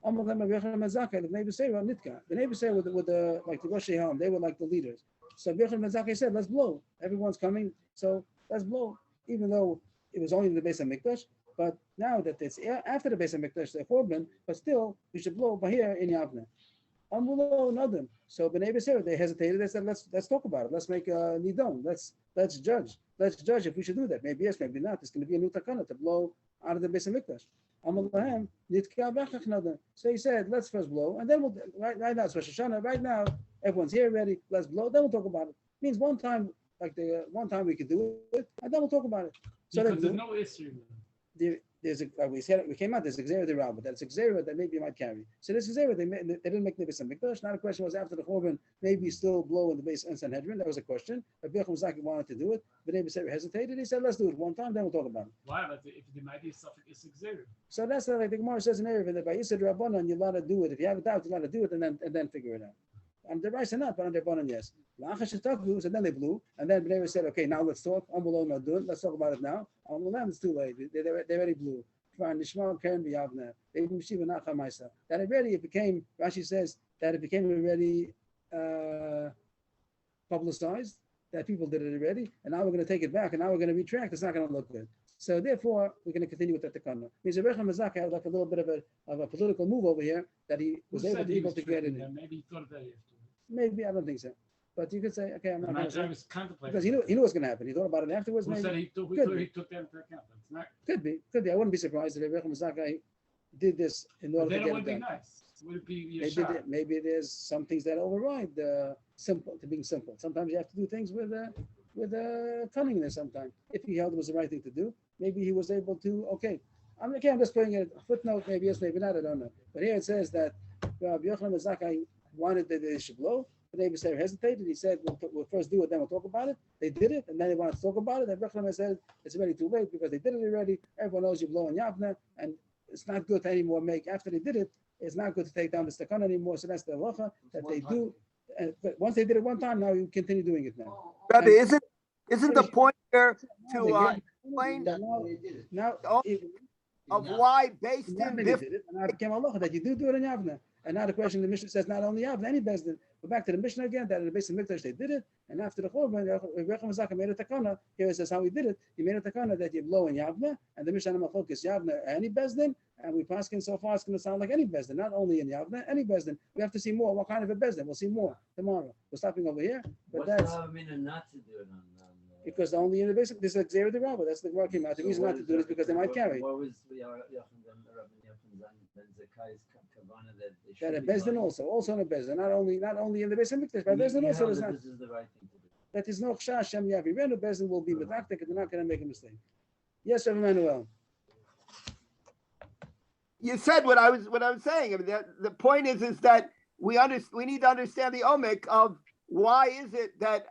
The neighbors say, the neighbors say with the like the Rosh Hashanah, they were like the leaders. So Yochanan ben Zakkai said, let's blow. Everyone's coming, so let's blow. Even though it was only in the Beis HaMikdash, but now that it's after the Beis HaMikdash, the Churban, but still, we should blow by here in Yavne. Amulo Nadim. So B'nai B'Sera, they hesitated. They said, let's talk about it. Let's make a nidon. Let's judge. Let's judge if we should do that. Maybe yes, maybe not. It's going to be a new takana to blow out of the Beis HaMikdash. Amalahem nitka b'achach nadim. So he said, let's first blow, and then we'll right now it's Rosh Hashanah. Right now, everyone's here ready. Let's blow. Then we'll talk about it. Means one time, like the one time we could do it, and then we'll talk about it. So because there's no issue. There's a we came out. There's Xera de Rabba. That's Xera that maybe you might carry. So this Xera they didn't make the Beis HaMikdash. Now the question was after the Churban, maybe still blow in the base and Sanhedrin. That was a question. But Yochanan Zaki wanted to do it. But B'nai B'Sera hesitated. He said, let's do it one time, then we'll talk about it. Why? But if there might be something, it's Xera. So that's like the Gemara says in Erev that by Yisad Rabbanan you're allowed to do it. If you have a doubt, you're allowed to do it and then figure it out. On the rice not, but on the Rabbanan yes. So then they blew, and then B'nai said, okay, now let's talk. Let's talk about it now. It's too late. They already blew. That already it became, Rashi says that it became already publicized, that people did it already, and now we're going to take it back, and now we're going to retract. It's not going to look good. So therefore, we're going to continue with that takana. Means Rebbe Mazaka had like a little bit of a political move over here that he was able to get it in. Maybe he thought of that after. Maybe, I don't think so. But you could say, okay, I'm not going to say. Because he knew what's going to happen. He thought about it afterwards. Who said he took that into account? It's not. Could be. I wouldn't be surprised if Rebbe Mazaka did this in order to get it done. Would be nice. Would it be maybe there's some things that override being simple. Sometimes you have to do things with cunningness. Sometimes, if he held it was the right thing to do, maybe he was able to. Okay, I'm just putting a footnote. Maybe yes, maybe not. I don't know. But here it says that Yochanan ben Zakkai wanted that they should blow. But B'nai B'Sera hesitated. He said, we'll first do it, then we'll talk about it. They did it, and then they wanted to talk about it. And Yochanan said, it's already too late because they did it already. Everyone knows you blow in Yavne, and it's not good to anymore make. After they did it, it's not good to take down the stakana anymore. So that's the halacha that they do. But once they did it one time, now you continue doing it now. Rabbi, isn't the point here to explain now of why based in did it, and now it became halacha that you do it in Yavne. And now the question, the Mishnah says not only Yavne, any Bezdin. But back to the Mishnah again, that in the Beis HaMikdash they did it, and after the Churban, Yochanan Zakkai made a takana. Here it says how he did it. He made a takana that you blow in Yavne, and the Mishnah Machlok is Yavne any Bezdin, and we paskin so far it's going to sound like any Bezdin, not only in Yavne, any Bezdin. We have to see more. What kind of a Bezdin? We'll see more tomorrow. We're stopping over here, but What's that's the meaning not to do it on because only in the basic. This is Xera de Rabba. That's the Gemara came out. The reason not to do it is because they might carry. What was Yochanan ben Zakkai's kavana that they should That a be Bezdin also in a Bezdin, not only in the Beis HaMikdash, but Bezdin also is not. This is the right thing to do. That is no Chshash Shem Yavi. When a Bezdin will be medactic, and they're not going to make a mistake. Yes, Rabbi Manuel. You said what I was saying. I mean, the point is that we need to understand the omek of why is it that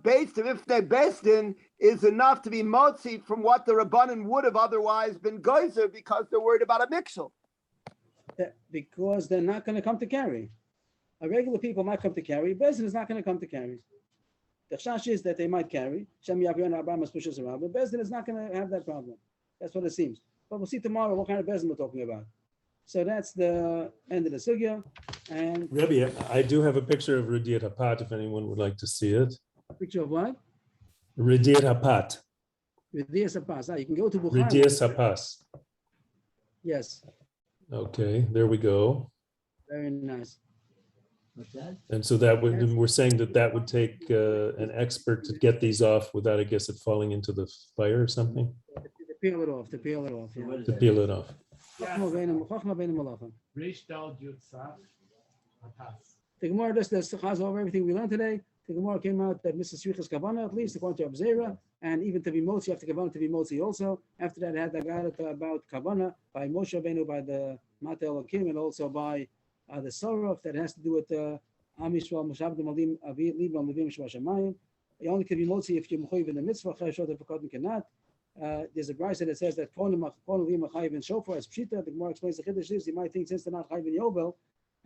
based if they're Bezdin is enough to be motzi from what the Rabbanan would have otherwise been geyser because they're worried about a mixel. Because they're not going to come to carry. A regular people might come to carry. Bezdin is not going to come to carry. The chash is that they might carry. Shem Yavion Abraham pushes around, but Bezdin is not going to have that problem. That's what it seems. But we'll see tomorrow what kind of Bezdin we're talking about. So that's the end of the sugya. And Rebbe, I do have a picture of Rediat Hapat if anyone would like to see it. Picture of what? Rediat Hapat. Rediat Hapas. You can go to Bukhara. Rediat Hapas. Yes. Okay, there we go. Very nice. What's that? And so that would, we're saying that that would take an expert to get these off without, I guess, it falling into the fire or something, To peel it off, So what is to that? peel it off. Chachma bein malachim. Reish Dal Yud Tzaf Hatas. The Gemara just chaz over everything we learned today. The Gemara came out that Mrs. Srichas Kavana, at least according to Abzera, and even to be Motzi, after Kavana to be Motzi also. After that, I had the Agarata about Kavana by Moshe Rabbeinu, by the Mata Elokim, and also by the Sorov that has to do with Am Yisrael, Moshav Demalim, Avi, Libam, Levim, Shema Shemayim. You only can be Motzi if you're Mechoyiv in the mitzvah, Chayashot, if Fakot cannot. There's a brayse that says that Konim Levim Chayiv in Shofar as Pshita. The Gemara explains the Chiddush is, you might think since they're not Chayiv in Yovel,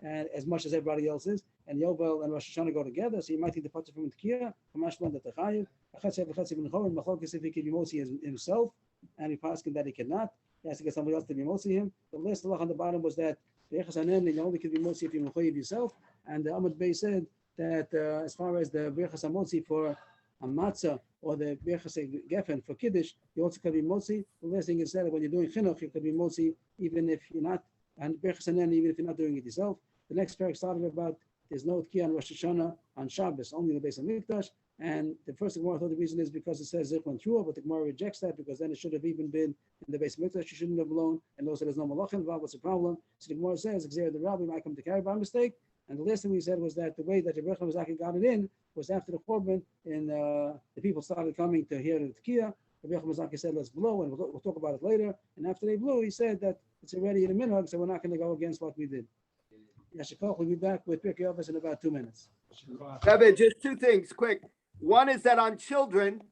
and as much as everybody else is, and Yovel and Rosh Hashanah go together, so you might think the Pater from Tekiah, Kamashman that the Chayiv, Achatz Evachatz Ibn Chor, Machlokes if he can be Motzi himself, and he paskin that he cannot, he has to get somebody else to be Motzi him. The last halach on the bottom was that B'echas Hanen, you only can be Motzi if you're Mechoyiv yourself, and the Ahmad Bey said that as far as the B'echas HaMotzi for a matzah or the B'echas Geffen for Kiddush, you also can be Motzi. The last thing is that when you're doing Chinuch, you can be Motzi even if you're not, and B'echas Hanen even if you're not doing it yourself. The next parak started about there's no Tkiyah on Rosh Hashanah on Shabbos, only the Beis HaMikdash. And the first Gemara thought the reason is because it says Zichron Trua, but the Gemara rejects that because then it should have even been in the Beis HaMikdash. You shouldn't have blown, and also there's no Malach involved. What's the problem? So the Gemara says Xer the Rabbi might come to carry by mistake. And the last thing we said was that the way that Rebbe Mazaki got it in was after the Korban, and the people started coming to hear the Tkiyah. Rebbe Mazaki said, let's blow, and we'll talk about it later. And after they blew, he said that it's already in a minhag, so we're not going to go against what we did. Yashikov will be back with Pirkei Avos in about 2 minutes. Rebbe, just two things quick. One is that on children,